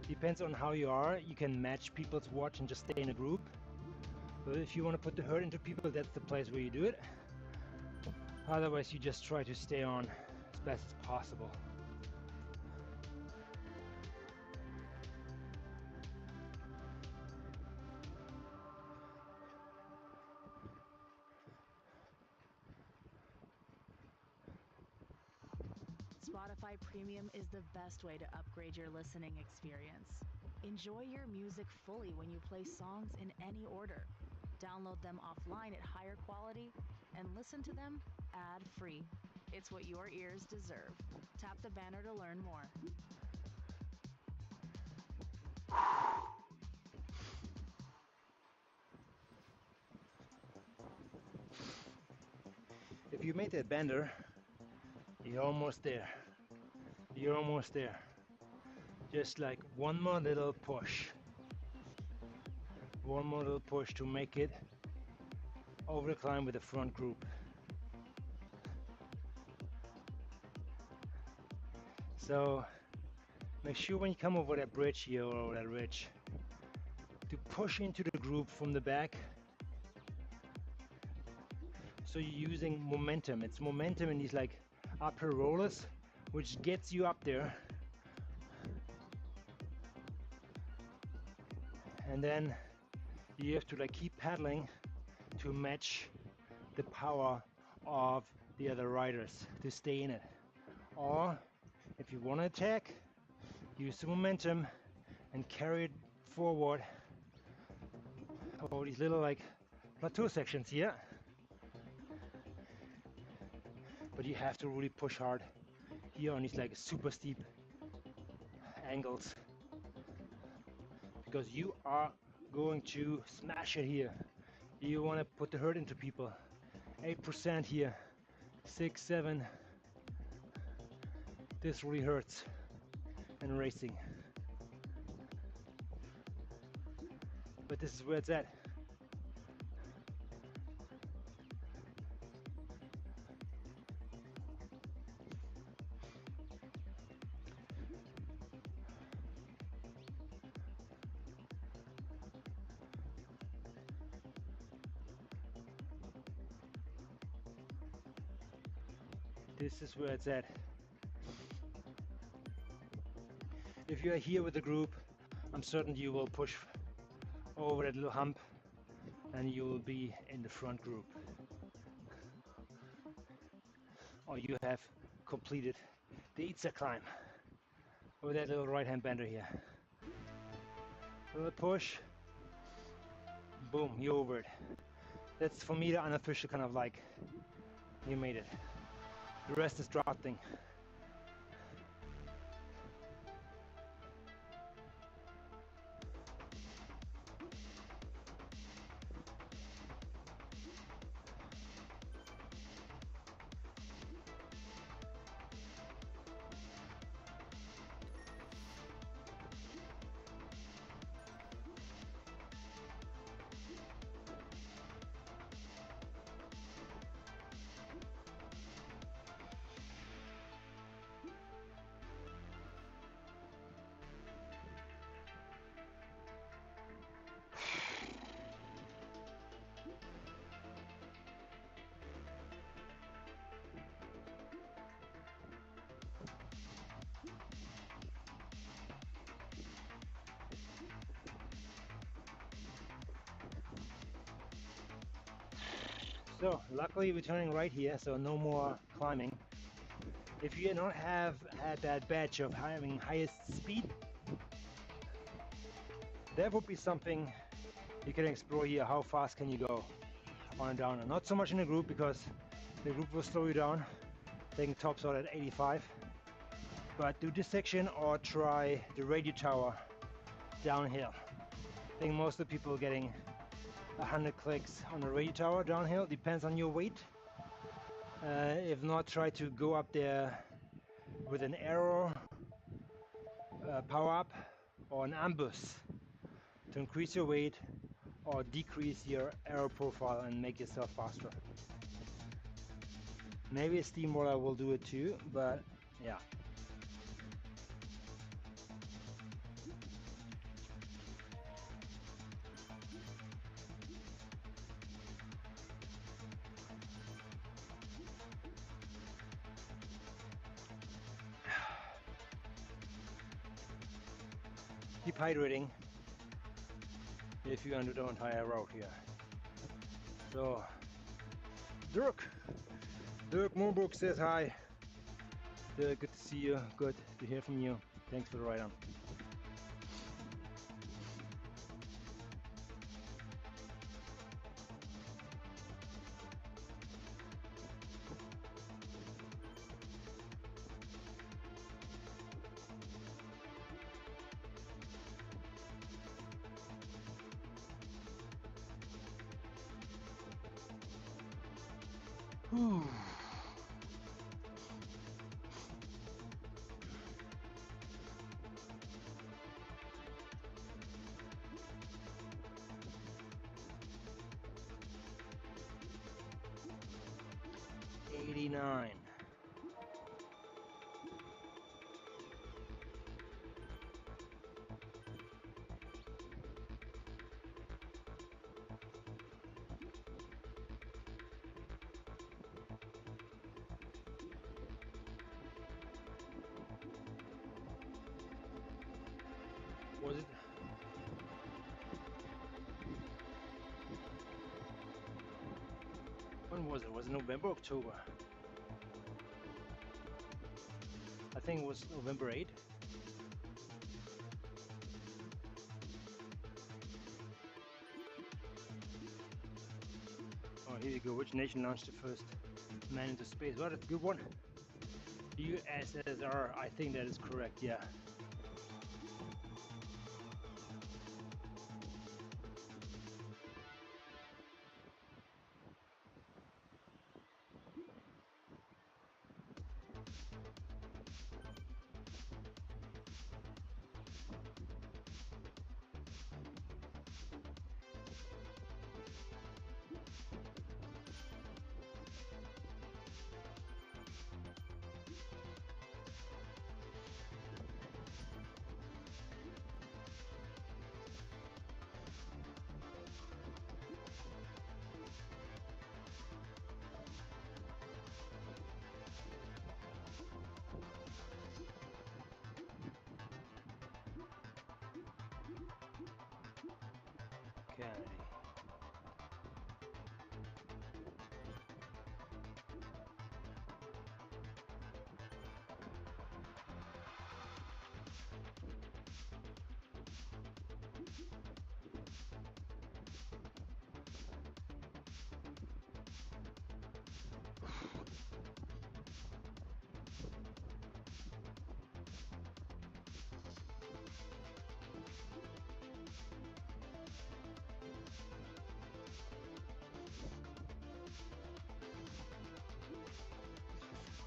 Depends on how you are. You can match people's watch and just stay in a group. But if you want to put the hurt into people, that's the place where you do it. Otherwise, you just try to stay on as best as possible. Spotify Premium is the best way to upgrade your listening experience. Enjoy your music fully when you play songs in any order. Download them offline at higher quality and listen to them ad-free. It's what your ears deserve. Tap the banner to learn more. If you made that bender, you're almost there. You're almost there. Just like one more little push. One more little push to make it over the climb with the front group. So make sure when you come over that bridge here or over that ridge to push into the group from the back. So you're using momentum. It's momentum in these like upper rollers, which gets you up there. And then you have to like keep paddling to match the power of the other riders to stay in it. Or if you want to attack, use the momentum and carry it forward over these little like plateau sections here. But you have to really push hard here on these like super steep angles, because you are going to smash it here. You want to put the hurt into people. 8% here 6, 7. This really hurts in racing. But this is where it's at. This is where it's at. If you are here with the group, I'm certain you will push over that little hump and you will be in the front group. Or you have completed the Itza climb with that little right hand bender here. A little push, boom, you're over it. That's for me the unofficial kind of like, you made it. The rest is drafting. So luckily we're turning right here, so no more climbing. If you don't have had that badge of having highest speed, that would be something you can explore here. How fast can you go on and down? Not so much in a group because the group will slow you down. They can tops out at 85. But do this section or try the radio tower downhill. I think most of the people are getting 100 clicks on the radio tower downhill. Depends on your weight. If not, try to go up there with an arrow, power up, or an ambush to increase your weight or decrease your arrow profile and make yourself faster. Maybe a steamroller will do it too, but yeah. Keep hydrating if you're under the entire route here. So, Dirk Moorbrook says hi. Good to see you, good to hear from you. Thanks for the ride on. Whew. '89. Was it? When was it? Was it November, October? I think it was November 8th. Oh, here you go. Which nation launched the first man into space? Well, that's a good one. USSR, I think that is correct, yeah.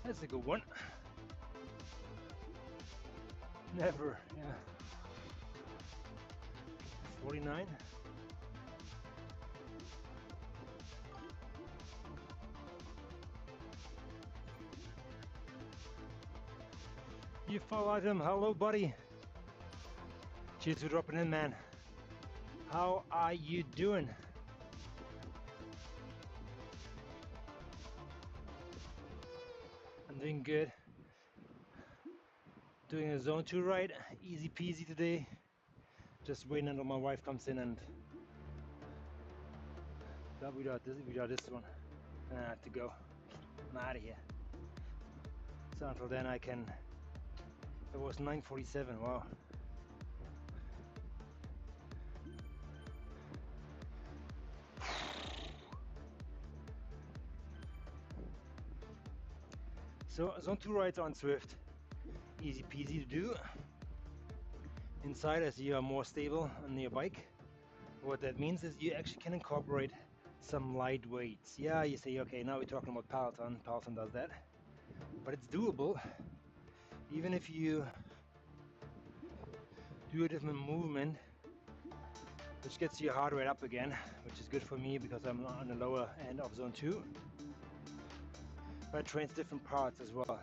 That's a good one. Never, yeah. 49. You followed him. Hello, buddy. Cheers for dropping in, man. How are you doing? I'm doing good. Doing a zone 2 ride. Easy peasy today. Just waiting until my wife comes in and we got this one. And I have to go. I'm out of here. So until then I can. It was 9:47. Wow. So zone 2 rides on Zwift. Easy peasy to do. Inside, as you are more stable on your bike. What that means is you actually can incorporate some light weights. Yeah, you say, okay, now we're talking about Peloton. Peloton does that. But it's doable. Even if you do a different movement, which gets your heart rate up again, which is good for me because I'm on the lower end of zone 2. But it trains different parts as well.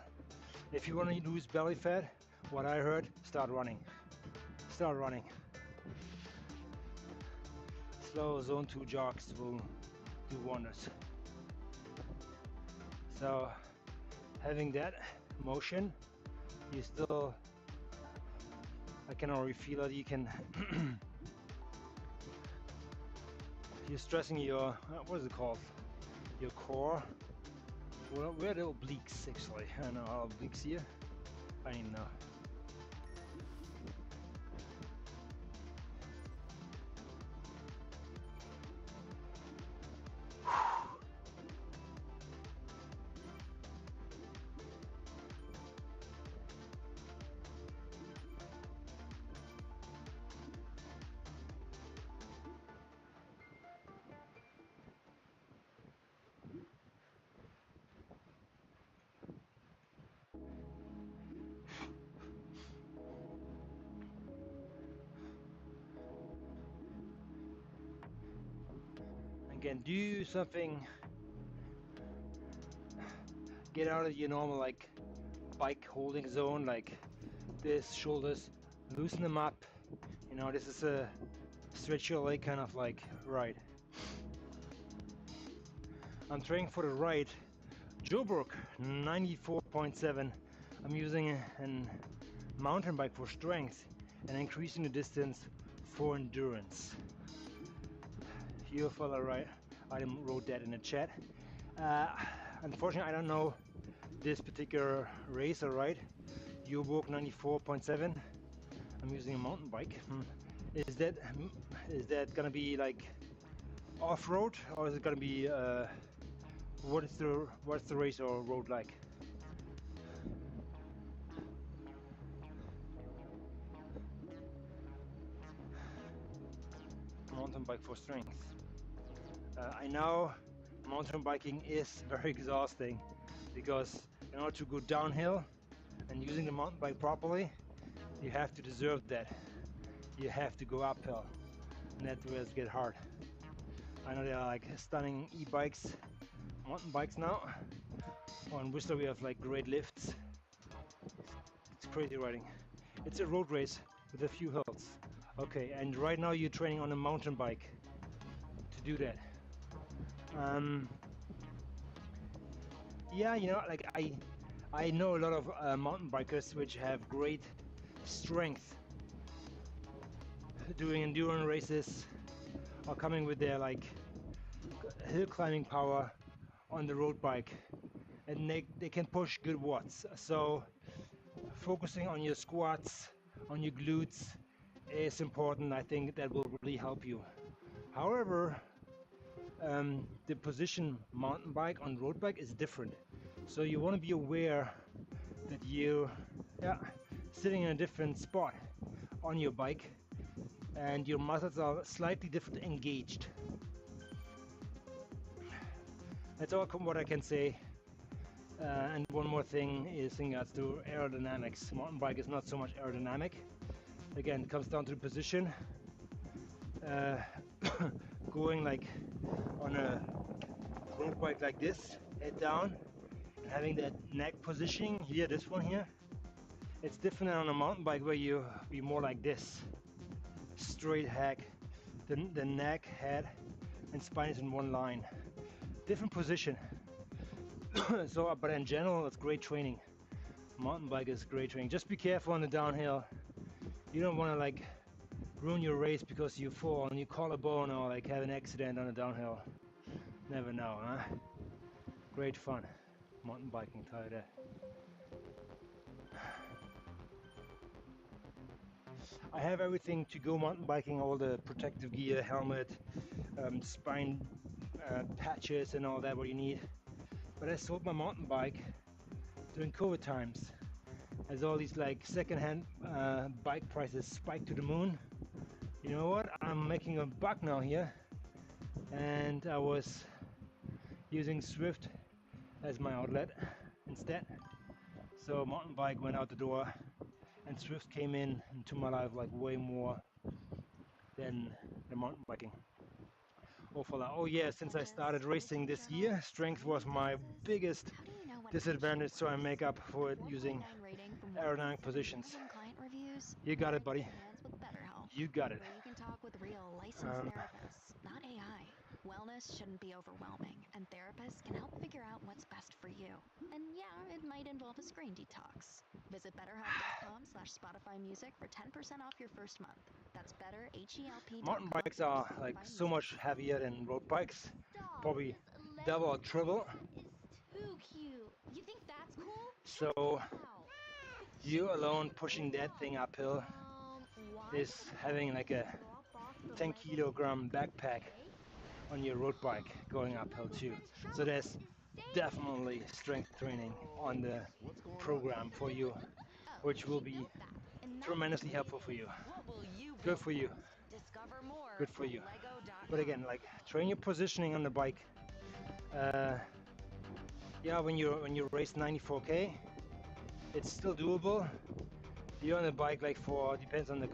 If you want to lose belly fat, what I heard, start running. Start running. Slow zone 2 jogs will do wonders. So having that motion, you still, I can already feel it. You can, you're stressing your, what is it called? Your core. Well, where are the obliques actually? I don't know how obliques here. I don't even know. Again, do something, get out of your normal like bike holding zone, like this, shoulders, loosen them up. You know, this is a stretch your leg kind of like ride. I'm training for the right. Joburg 94.7. I'm using a mountain bike for strength and increasing the distance for endurance. You follow right. I wrote that in the chat. Unfortunately, I don't know this particular race or ride. Joburg 94.7. I'm using a mountain bike. Is that gonna be like off-road, or is it gonna be what's the race or road like? Mountain bike for strength. I know mountain biking is very exhausting because in order to go downhill and using the mountain bike properly, you have to deserve that. You have to go uphill, and that's where it gets hard. I know there are like stunning e-bikes, mountain bikes now. On Whistler we have like great lifts. It's crazy riding. It's a road race with a few hills. Okay, and right now you're training on a mountain bike to do that. Yeah, you know, like I know a lot of mountain bikers which have great strength doing endurance races or coming with their like hill climbing power on the road bike, and they can push good watts. So focusing on your squats, on your glutes is important. I think that will really help you. However, the position mountain bike on road bike is different. So you want to be aware that you're sitting in a different spot on your bike and your muscles are slightly different engaged. That's all what I can say. And one more thing is in regards to aerodynamics. Mountain bike is not so much aerodynamic. Again, it comes down to the position. Going like on a road bike like this, head down, and having that neck positioning here, this one here, it's different on a mountain bike where you be more like this, straight hack, the neck, head, and spine is in one line. Different position. So, but in general, it's great training. Mountain bike is great training. Just be careful on the downhill. You don't want to like ruin your race because you fall and you collarbone or like have an accident on a downhill. Never know, huh? Great fun. Mountain biking, tell you that. I have everything to go mountain biking, all the protective gear, helmet, spine patches and all that what you need. But I sold my mountain bike during COVID times, as all these like second-hand bike prices spiked to the moon. You know what? I'm making a buck now here, and I was using Zwift as my outlet instead. So mountain bike went out the door, and Zwift came into my life like way more than the mountain biking. Oh yeah, since I started racing this year, strength was my biggest disadvantage, so I make up for it using aerodynamic positions. You got it, buddy. You got it. Where you can talk with real licensed therapists, not AI. Wellness shouldn't be overwhelming, and therapists can help figure out what's best for you. And yeah, it might involve a screen detox. Visit betterhelp.com/Spotify Music for 10% off your first month. That's betterhelp.com. Mountain bikes are like so much heavier than road bikes, probably double or triple. Too cute. You think that's cool? So you alone pushing that thing uphill is having like a 10-kilogram backpack on your road bike going uphill too. So there's definitely strength training on the program for you, which will be tremendously helpful for you. Good for you. Good for you. But again, like train your positioning on the bike. Yeah, when you race 94k, it's still doable. You're on the bike like for, depends on the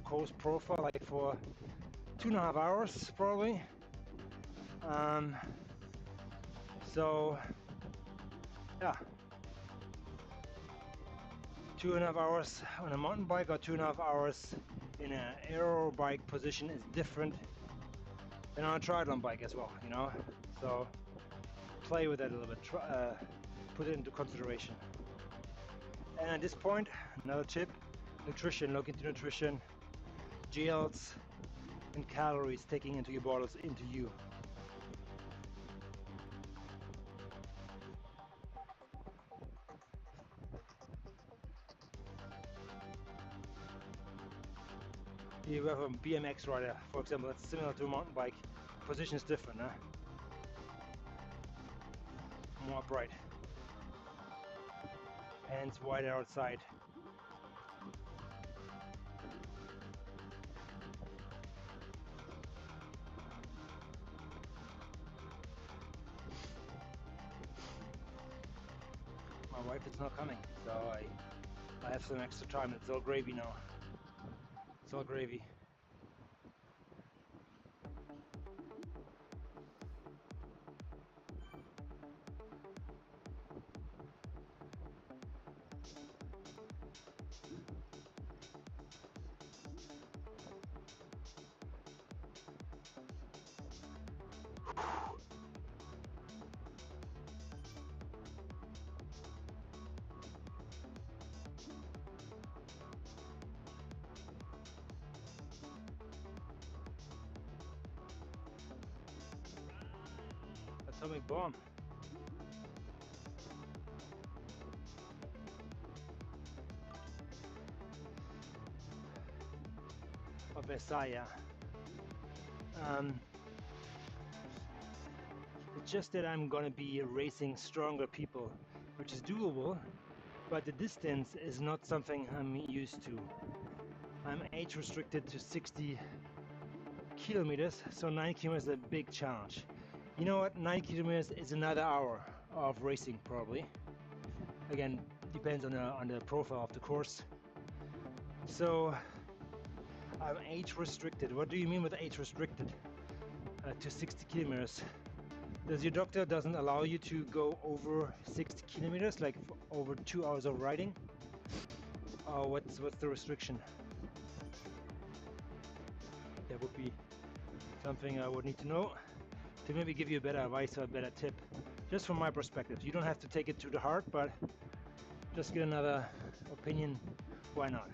course profile, like for 2.5 hours probably. So yeah, 2.5 hours on a mountain bike or 2.5 hours in an aero bike position is different than on a triathlon bike as well, you know. So play with that a little bit, put it into consideration. And at this point, another tip: nutrition. Look into nutrition, gels, and calories taking into your bottles into you. You have a BMX rider, for example, that's similar to a mountain bike. Position is different, huh? More upright. Hands wider outside. My wife is not coming, so I have some extra time. It's all gravy now. It's all gravy. Atomic bomb. Or Messiah. It's just that I'm gonna be racing stronger people, which is doable, but the distance is not something I'm used to. I'm age restricted to 60 kilometers, so 9 kilometers is a big challenge. You know what? 9 kilometers is another hour of racing, probably. Again, depends on the profile of the course. So I'm age restricted. What do you mean with age restricted? To 60 kilometers. Does your doctor doesn't allow you to go over 60 kilometers, like over 2 hours of riding? Or what's the restriction? That would be something I would need to know to maybe give you a better advice or a better tip. Just from my perspective. You don't have to take it to the heart, but just get another opinion. Why not?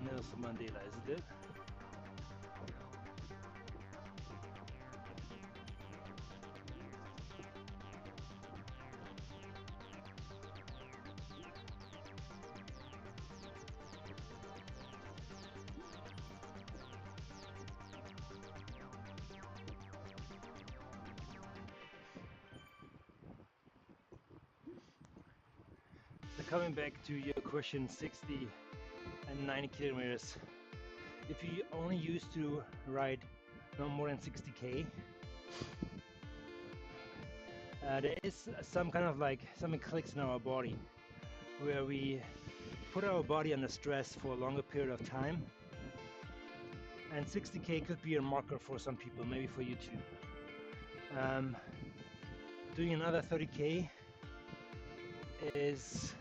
Nelson Mandela, isn't it? So coming back to your question, 60 and 90 kilometers. If you only used to ride no more than 60k, there is some kind of like something clicks in our body where we put our body under stress for a longer period of time, and 60k could be a marker for some people, maybe for you too. Doing another 30k is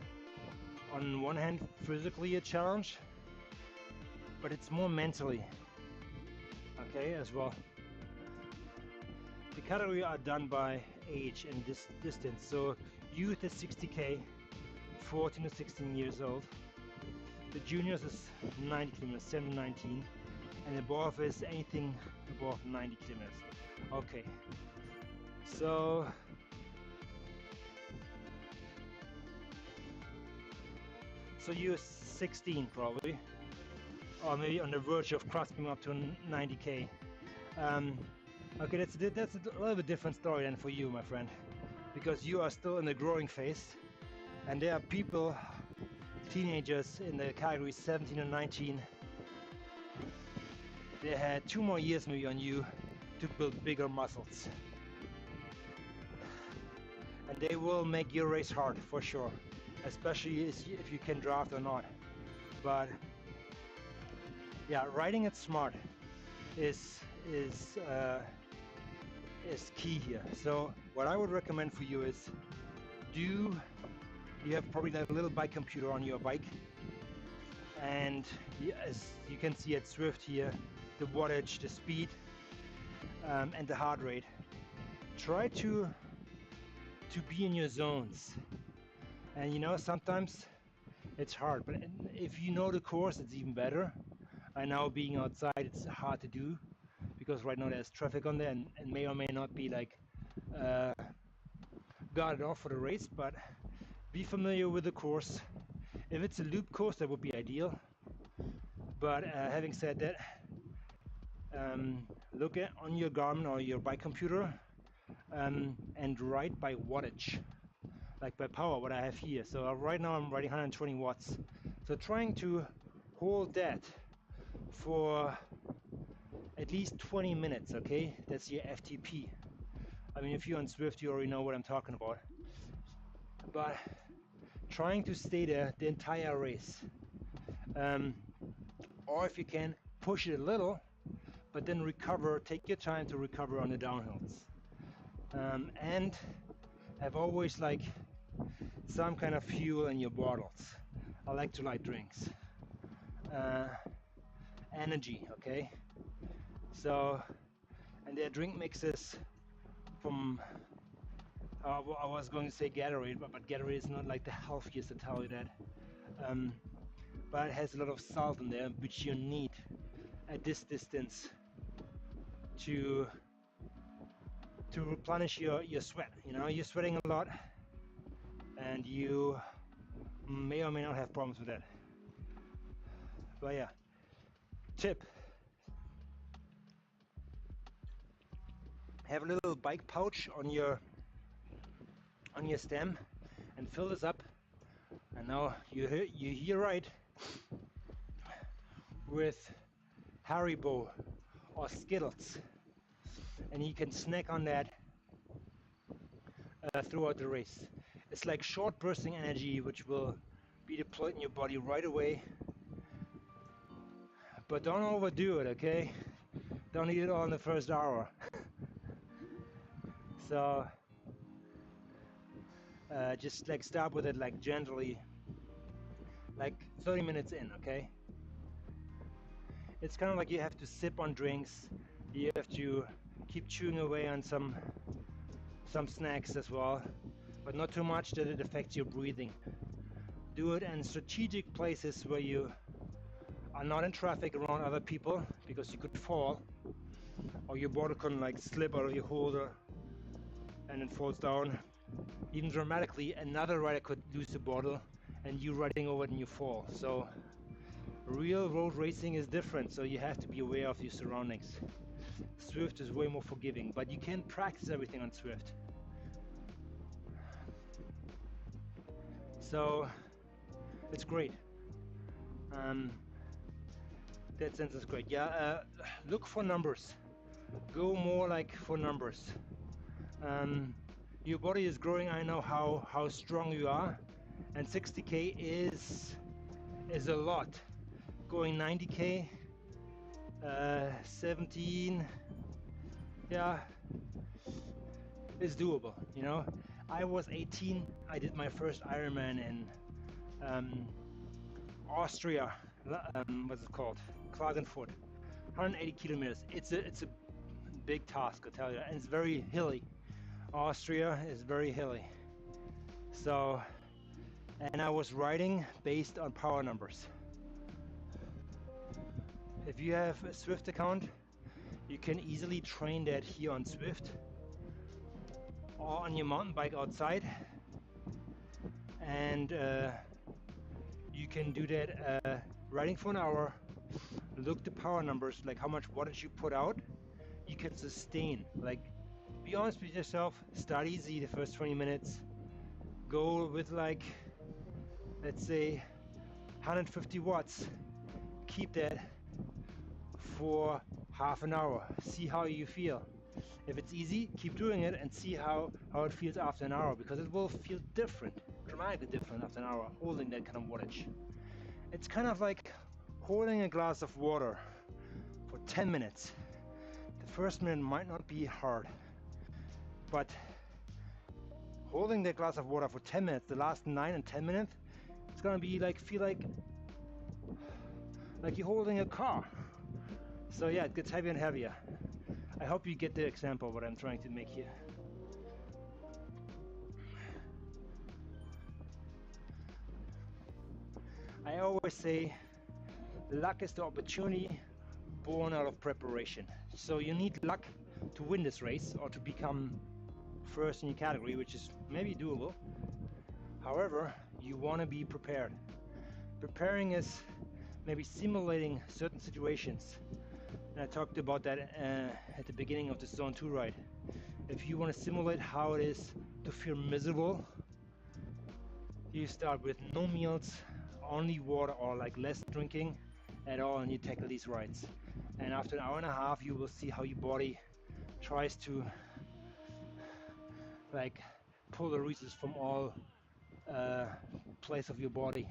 on one hand physically a challenge, but it's more mentally okay as well. The category are done by age and distance. So youth is 60k, 14 to 16 years old. The juniors is 90 kilometers, 7 to 19, and above is anything above 90 kilometers. Okay, so you're 16 probably, or maybe on the verge of crossing up to 90k. Okay, that's a little bit different story than for you, my friend, because you are still in the growing phase, and there are people, teenagers in the category 17 and 19. They had 2 more years maybe on you to build bigger muscles, and they will make your race hard for sure, especially if you can draft or not. But yeah, riding it smart is key here. So what I would recommend for you is, you have probably like a little bike computer on your bike, and as you can see at Zwift here, the wattage, the speed, and the heart rate. Try to be in your zones, and you know, sometimes it's hard, but if you know the course, it's even better. I know being outside, it's hard to do because right now there's traffic on there, and may or may not be like guarded off for the race, but be familiar with the course. If it's a loop course, that would be ideal. But having said that, look at on your Garmin or your bike computer, and ride by wattage, like by power, what I have here. So right now I'm riding 120 watts. So trying to hold that for at least 20 minutes, okay? That's your FTP. I mean, if you're on Zwift, you already know what I'm talking about. But trying to stay there the entire race. Or if you can, push it a little, but then recover, take your time to recover on the downhills. And have always like some kind of fuel in your bottles, electrolyte drinks, energy, okay? So, and there are drink mixes from, I was going to say Gatorade, but Gatorade is not like the healthiest, to tell you that. But it has a lot of salt in there, which you need at this distance to replenish your sweat. You know, you're sweating a lot, and you may or may not have problems with that. But yeah, tip: have a little bike pouch on your stem, and fill this up. And now you hear right, with Haribo or Skittles, and you can snack on that throughout the race. It's like short bursting energy, which will be deployed in your body right away. But don't overdo it, okay? Don't eat it all in the first hour. So just like start with it like gently, like 30 minutes in, okay? It's kind of like you have to sip on drinks, you have to keep chewing away on some snacks as well, but not too much that it affects your breathing. Do it in strategic places where you are not in traffic around other people, because you could fall, or your bottle can like slip out of your holder and it falls down. Even dramatically, another rider could lose the bottle and you riding over it and you fall. So real road racing is different, so you have to be aware of your surroundings. Zwift is way more forgiving, but you can practice everything on Zwift. So it's great. That sense is great. Yeah, look for numbers. Go more like for numbers. Your body is growing. I know how strong you are, and 60k is a lot. Going 90k, 17, yeah, is doable. You know, I was 18. I did my first Ironman in Austria. What's it called? Klagenfurt. 180 kilometers. It's a big task, I tell you, and it's very hilly. Austria is very hilly. So, and I was riding based on power numbers. If you have a Zwift account, you can easily train that here on Zwift or on your mountain bike outside, and you can do that riding for an hour. Look the power numbers, like how much wattage you put out. You can sustain, like, be honest with yourself, start easy the first 20 minutes, go with like, let's say 150 watts, keep that for half an hour, see how you feel. If it's easy, keep doing it and see how it feels after an hour, because it will feel different, dramatically different after an hour, holding that kind of wattage. It's kind of like holding a glass of water for 10 minutes. The first minute might not be hard, but holding that glass of water for 10 minutes, the last 9 and 10 minutes, it's gonna be like, feel like you're holding a car. So yeah, it gets heavier and heavier. I hope you get the example what I'm trying to make here. I always say luck is the opportunity born out of preparation. So you need luck to win this race or to become first in your category, which is maybe doable. However, you want to be prepared. Preparing is maybe simulating certain situations. And I talked about that at the beginning of the Zone 2 ride. If you want to simulate how it is to feel miserable, you start with no meals, only water, or like less drinking at all, and you tackle these rides. And after an hour and a half, you will see how your body tries to like pull the resources from all place of your body.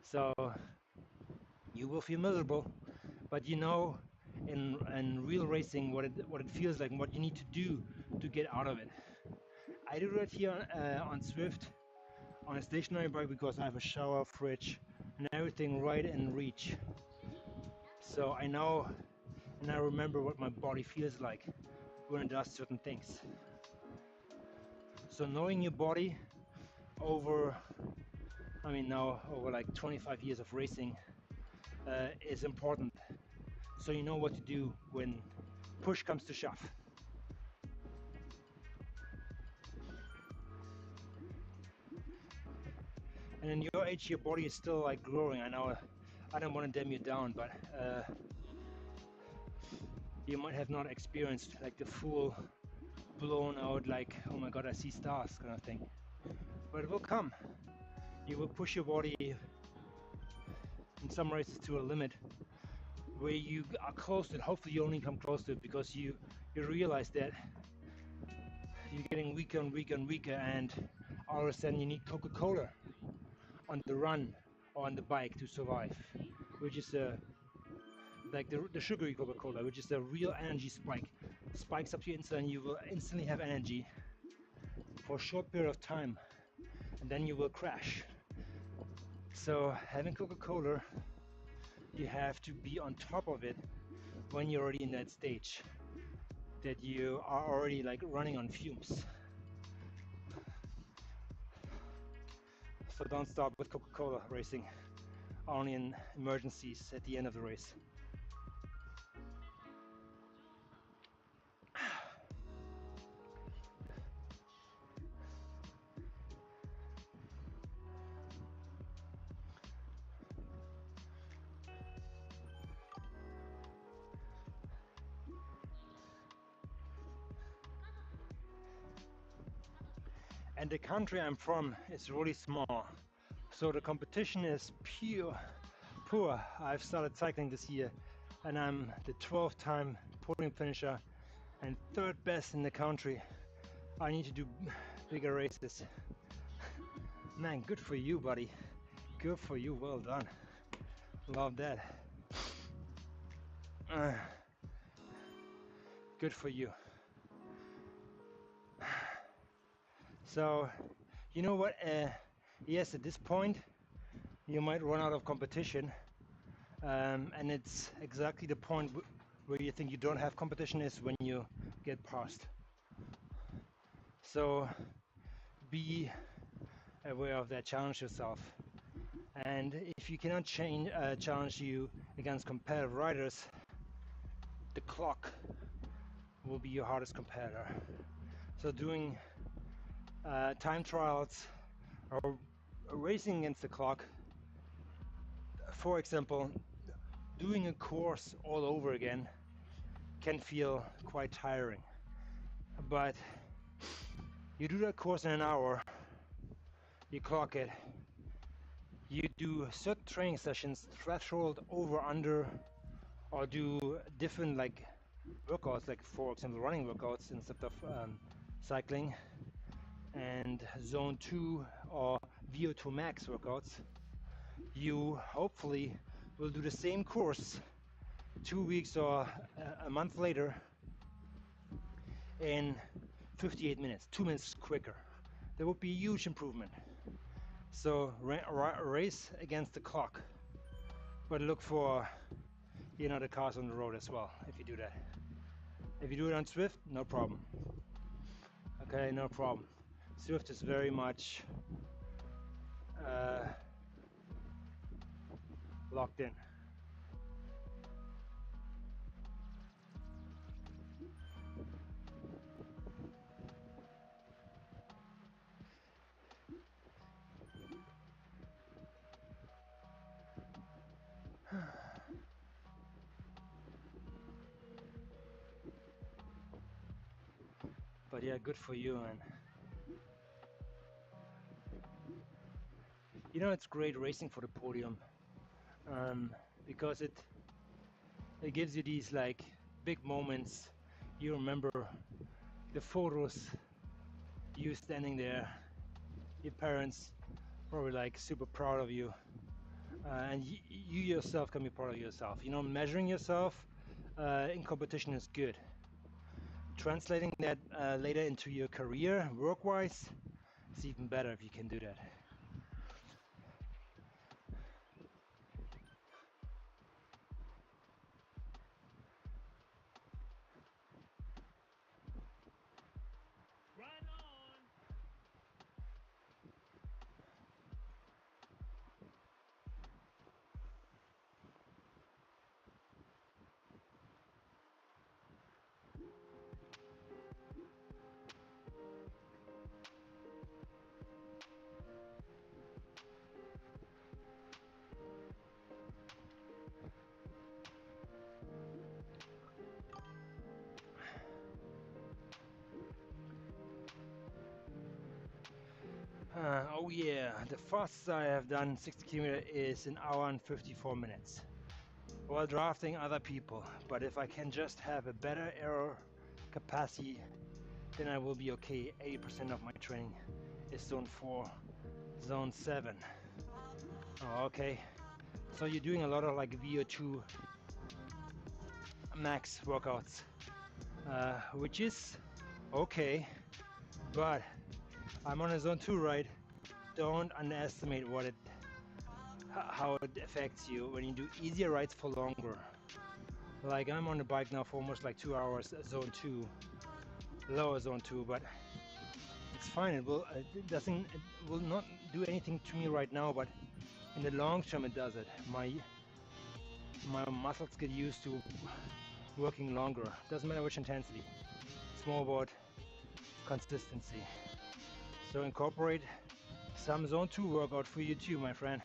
So you will feel miserable, but you know, in real racing what it feels like and what you need to do to get out of it. I do that here on Zwift on a stationary bike because I have a shower, fridge, and everything right in reach. So I know and I remember what my body feels like when it does certain things. So knowing your body over, I mean now over like 25 years of racing is important. So you know what to do when push comes to shove. And in your age, your body is still like growing. I know I don't want to dim you down, but you might have not experienced like the full blown out, like, oh my God, I see stars kind of thing. But it will come. You will push your body in some races to a limit where you are close to it. Hopefully you only come close to it because you realize that you're getting weaker and weaker and weaker, and all of a sudden you need Coca-Cola on the run or on the bike to survive, which is like the sugary Coca-Cola, which is a real energy spike. Spikes up your insulin, and you will instantly have energy for a short period of time, and then you will crash. So having Coca-Cola, you have to be on top of it when you're already in that stage, that you are already like running on fumes. So don't stop with Coca-Cola racing, only in emergencies at the end of the race. And the country I'm from is really small, so the competition is poor. I've started cycling this year, and I'm the 12th time podium finisher and third best in the country. I need to do bigger races. Man, good for you, buddy. Good for you, well done. Love that. Good for you. So, you know what? Yes, at this point, you might run out of competition, and it's exactly the point where you think you don't have competition is when you get passed. So, be aware of that. Challenge yourself. And if you cannot challenge you against competitive riders, the clock will be your hardest competitor. So doing time trials or racing against the clock, for example, doing a course all over again can feel quite tiring. But you do that course in an hour, you clock it, you do certain training sessions, threshold over, under, or do different like workouts, like for example running workouts instead of cycling, and zone 2 or VO2 max workouts. You hopefully will do the same course 2 weeks or a month later in 58 minutes, 2 minutes quicker. There would be a huge improvement. So race against the clock, but look for the cars on the road as well if you do that. If you do it on Zwift, no problem. Okay, no problem. Zwift is very much locked in. But yeah, good for you, man. It's great racing for the podium, because it gives you these like big moments. You remember the photos, you standing there, your parents probably like super proud of you, and you yourself can be proud of yourself. Measuring yourself in competition is good. Translating that later into your career, work-wise, it's even better if you can do that. Oh yeah, the fastest I have done 60 kilometer is an hour and 54 minutes while drafting other people. But if I can just have a better aero capacity, then I will be okay. 80% of my training is zone 4, zone 7. Oh, okay. So you're doing a lot of like VO2 max workouts, which is okay, but I'm on a zone 2 ride. Don't underestimate how it affects you when you do easier rides for longer. Like I'm on the bike now for almost like 2 hours, zone 2, lower zone 2, but it's fine. It will not do anything to me right now, but in the long term it does it. My muscles get used to working longer. Doesn't matter which intensity. It's more about consistency. So incorporate some zone 2 workout for you too, my friend.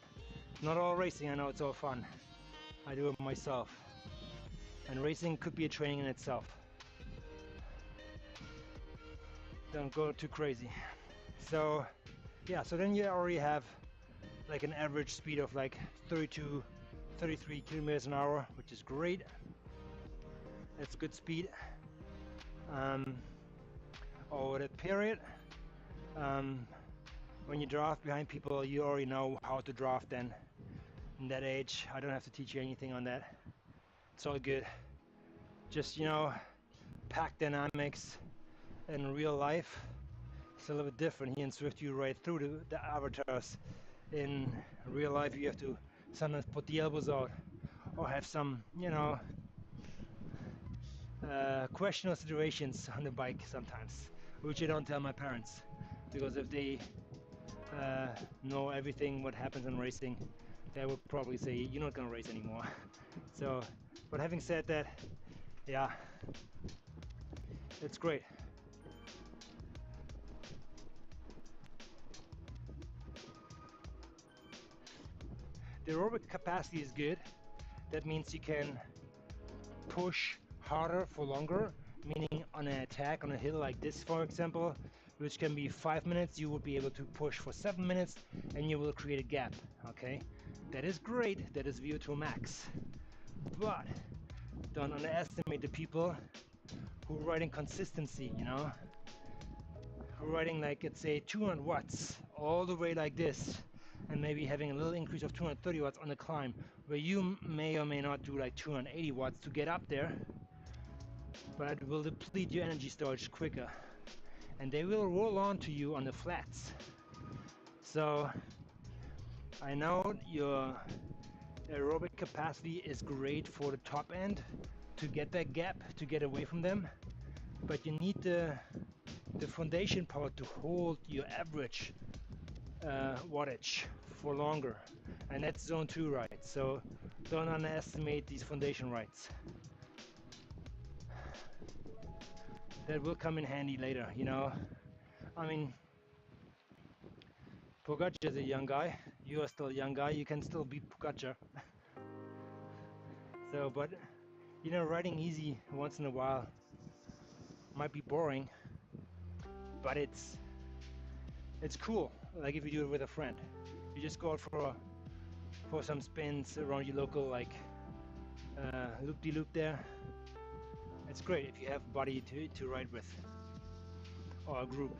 Not all racing, I know it's all fun. I do it myself. And racing could be a training in itself. Don't go too crazy. So yeah, so then you already have like an average speed of like 32, 33 kilometers an hour, which is great. That's good speed. Over that period, when you draft behind people, you already know how to draft then. In that age, I don't have to teach you anything on that. It's all good. Just, pack dynamics in real life. It's a little bit different. Here in Zwift, you ride through the avatars. In real life, you have to sometimes put the elbows out or have some, questionable situations on the bike sometimes, which I don't tell my parents, because if they know everything what happens in racing, they would probably say you're not gonna race anymore. So, but having said that, yeah, it's great. The aerobic capacity is good. That means you can push harder for longer, meaning on an attack on a hill like this, for example, which can be 5 minutes, you will be able to push for 7 minutes and you will create a gap. Okay, that is great. That is VO2 max. But don't underestimate the people who are riding consistency, who are riding like, let's say, 200 watts all the way like this, and maybe having a little increase of 230 watts on the climb, where you may or may not do like 280 watts to get up there, but it will deplete your energy storage quicker, and they will roll on to you on the flats. So I know your aerobic capacity is great for the top end to get that gap, to get away from them, but you need the foundation power to hold your average wattage for longer, and that's zone 2 rides. So don't underestimate these foundation rides. That will come in handy later, I mean, Pogacar is a young guy. You are still a young guy. You can still beat Pogacar. So, but riding easy once in a while might be boring, but it's cool. Like if you do it with a friend, you just go out for some spins around your local like loop-de-loop there. It's great if you have a buddy to ride with or a group.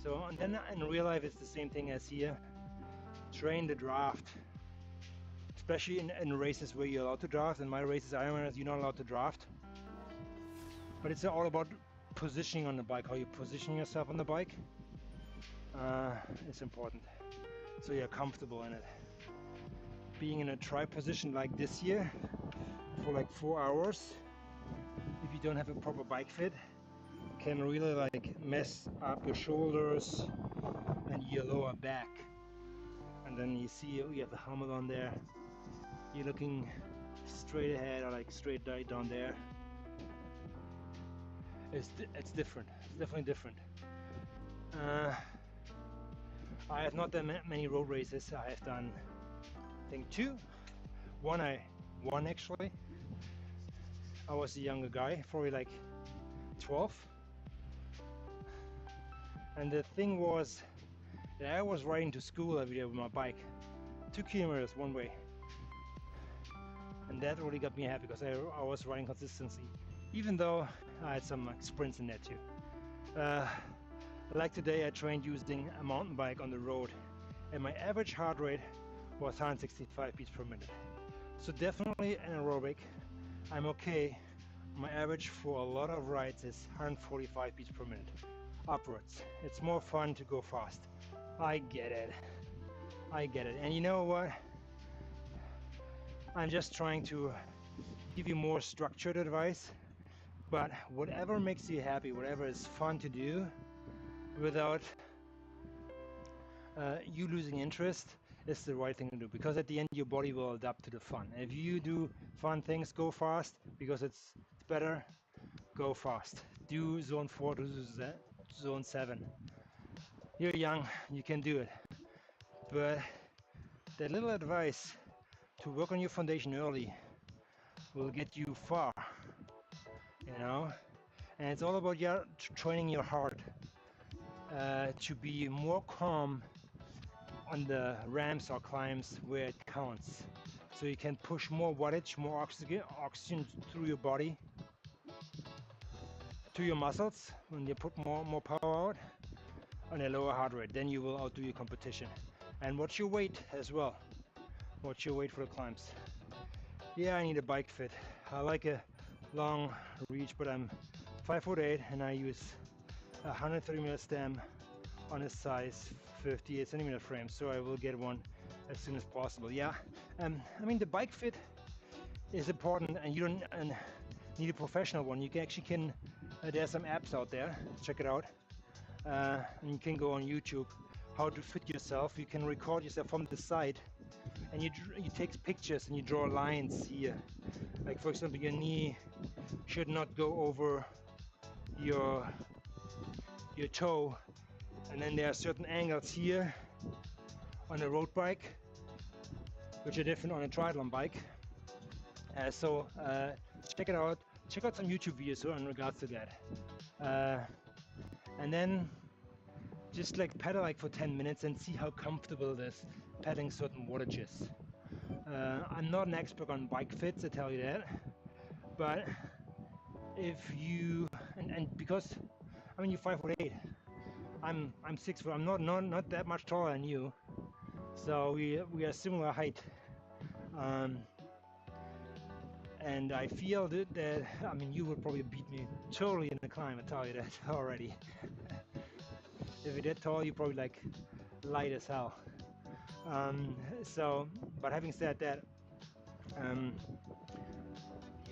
So, and then in real life, it's the same thing as here. Train the draft, especially in races where you're allowed to draft. In my races, Ironman, you're not allowed to draft. But it's all about positioning on the bike, how you position yourself on the bike. It's important, so you're comfortable in it. Being in a tri position like this here for like 4 hours, if you don't have a proper bike fit, can really like mess up your shoulders and your lower back. And then you see you have the helmet on there, you're looking straight ahead or like straight down there. It's different. It's definitely different. I have not done many road races. I have done, I think, 2. One I won actually. I was a younger guy, probably like 12. And the thing was that I was riding to school every day with my bike, 2 kilometers one way. And that really got me happy because I was riding consistently, even though I had some like sprints in there too. Like today, I trained using a mountain bike on the road, and my average heart rate was 165 beats per minute. So definitely an aerobic. I'm okay. My average for a lot of rides is 145 beats per minute, upwards. It's more fun to go fast. I get it. I get it. And you know what? I'm just trying to give you more structured advice, but whatever makes you happy, whatever is fun to do, without you losing interest, is the right thing to do, because at the end your body will adapt to the fun. If you do fun things, go fast because it's better, go fast. Do zone 4 to zone 7. You're young, you can do it. But that little advice to work on your foundation early will get you far, you know? And it's all about training your heart to be more calm on the ramps or climbs where it counts. So you can push more wattage, more oxygen through your body, to your muscles. When you put more power out on a lower heart rate, then you will outdo your competition. And watch your weight as well. Watch your weight for the climbs. Yeah, I need a bike fit. I like a long reach, but I'm 5'8" and I use a 130mm stem on a size 58cm frame, so I will get one as soon as possible. Yeah, I mean, the bike fit is important, and you don't need a professional one. You can there's some apps out there, check it out, and you can go on YouTube how to fit yourself. You can record yourself from the side, and you take pictures and you draw lines here. Like for example, your knee should not go over your toe, and then there are certain angles here on a road bike which are different on a triathlon bike. So check it out. Check out some YouTube videos in regards to that, and then just like pedal like for 10 minutes and see how comfortable it is pedaling certain wattages. I'm not an expert on bike fits, I tell you that, but if you and because I mean, you're 5'8", I'm 6 foot. I'm not that much taller than you, so we are similar height. And I feel that I mean, you would probably beat me totally in the climb. I tell you that already. If you're that tall, you're probably like light as hell. So, but having said that,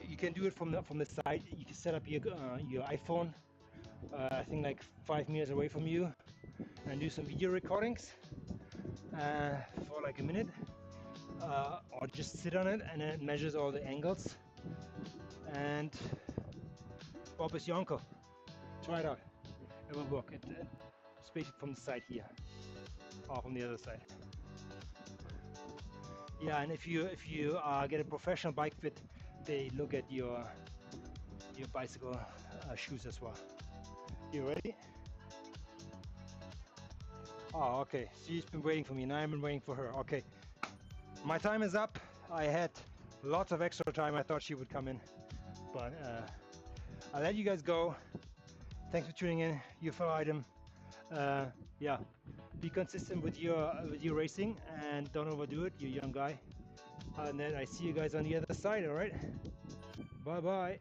you can do it from the side. You can set up your iPhone, I think like 5 meters away from you, and do some video recordings for like a minute, or just sit on it, and then it measures all the angles. And Bob is your uncle. Try it out. It will work. Especially from the side here, or from the other side. Yeah, and if you get a professional bike fit, they look at your bicycle shoes as well. You ready? Oh, okay. She's been waiting for me, and I've been waiting for her. Okay. My time is up. I had lots of extra time. I thought she would come in, but I'll let you guys go. Thanks for tuning in. You fellow item. yeah, be consistent with your racing and don't overdo it. You're a young guy. And then I see you guys on the other side. All right. Bye bye.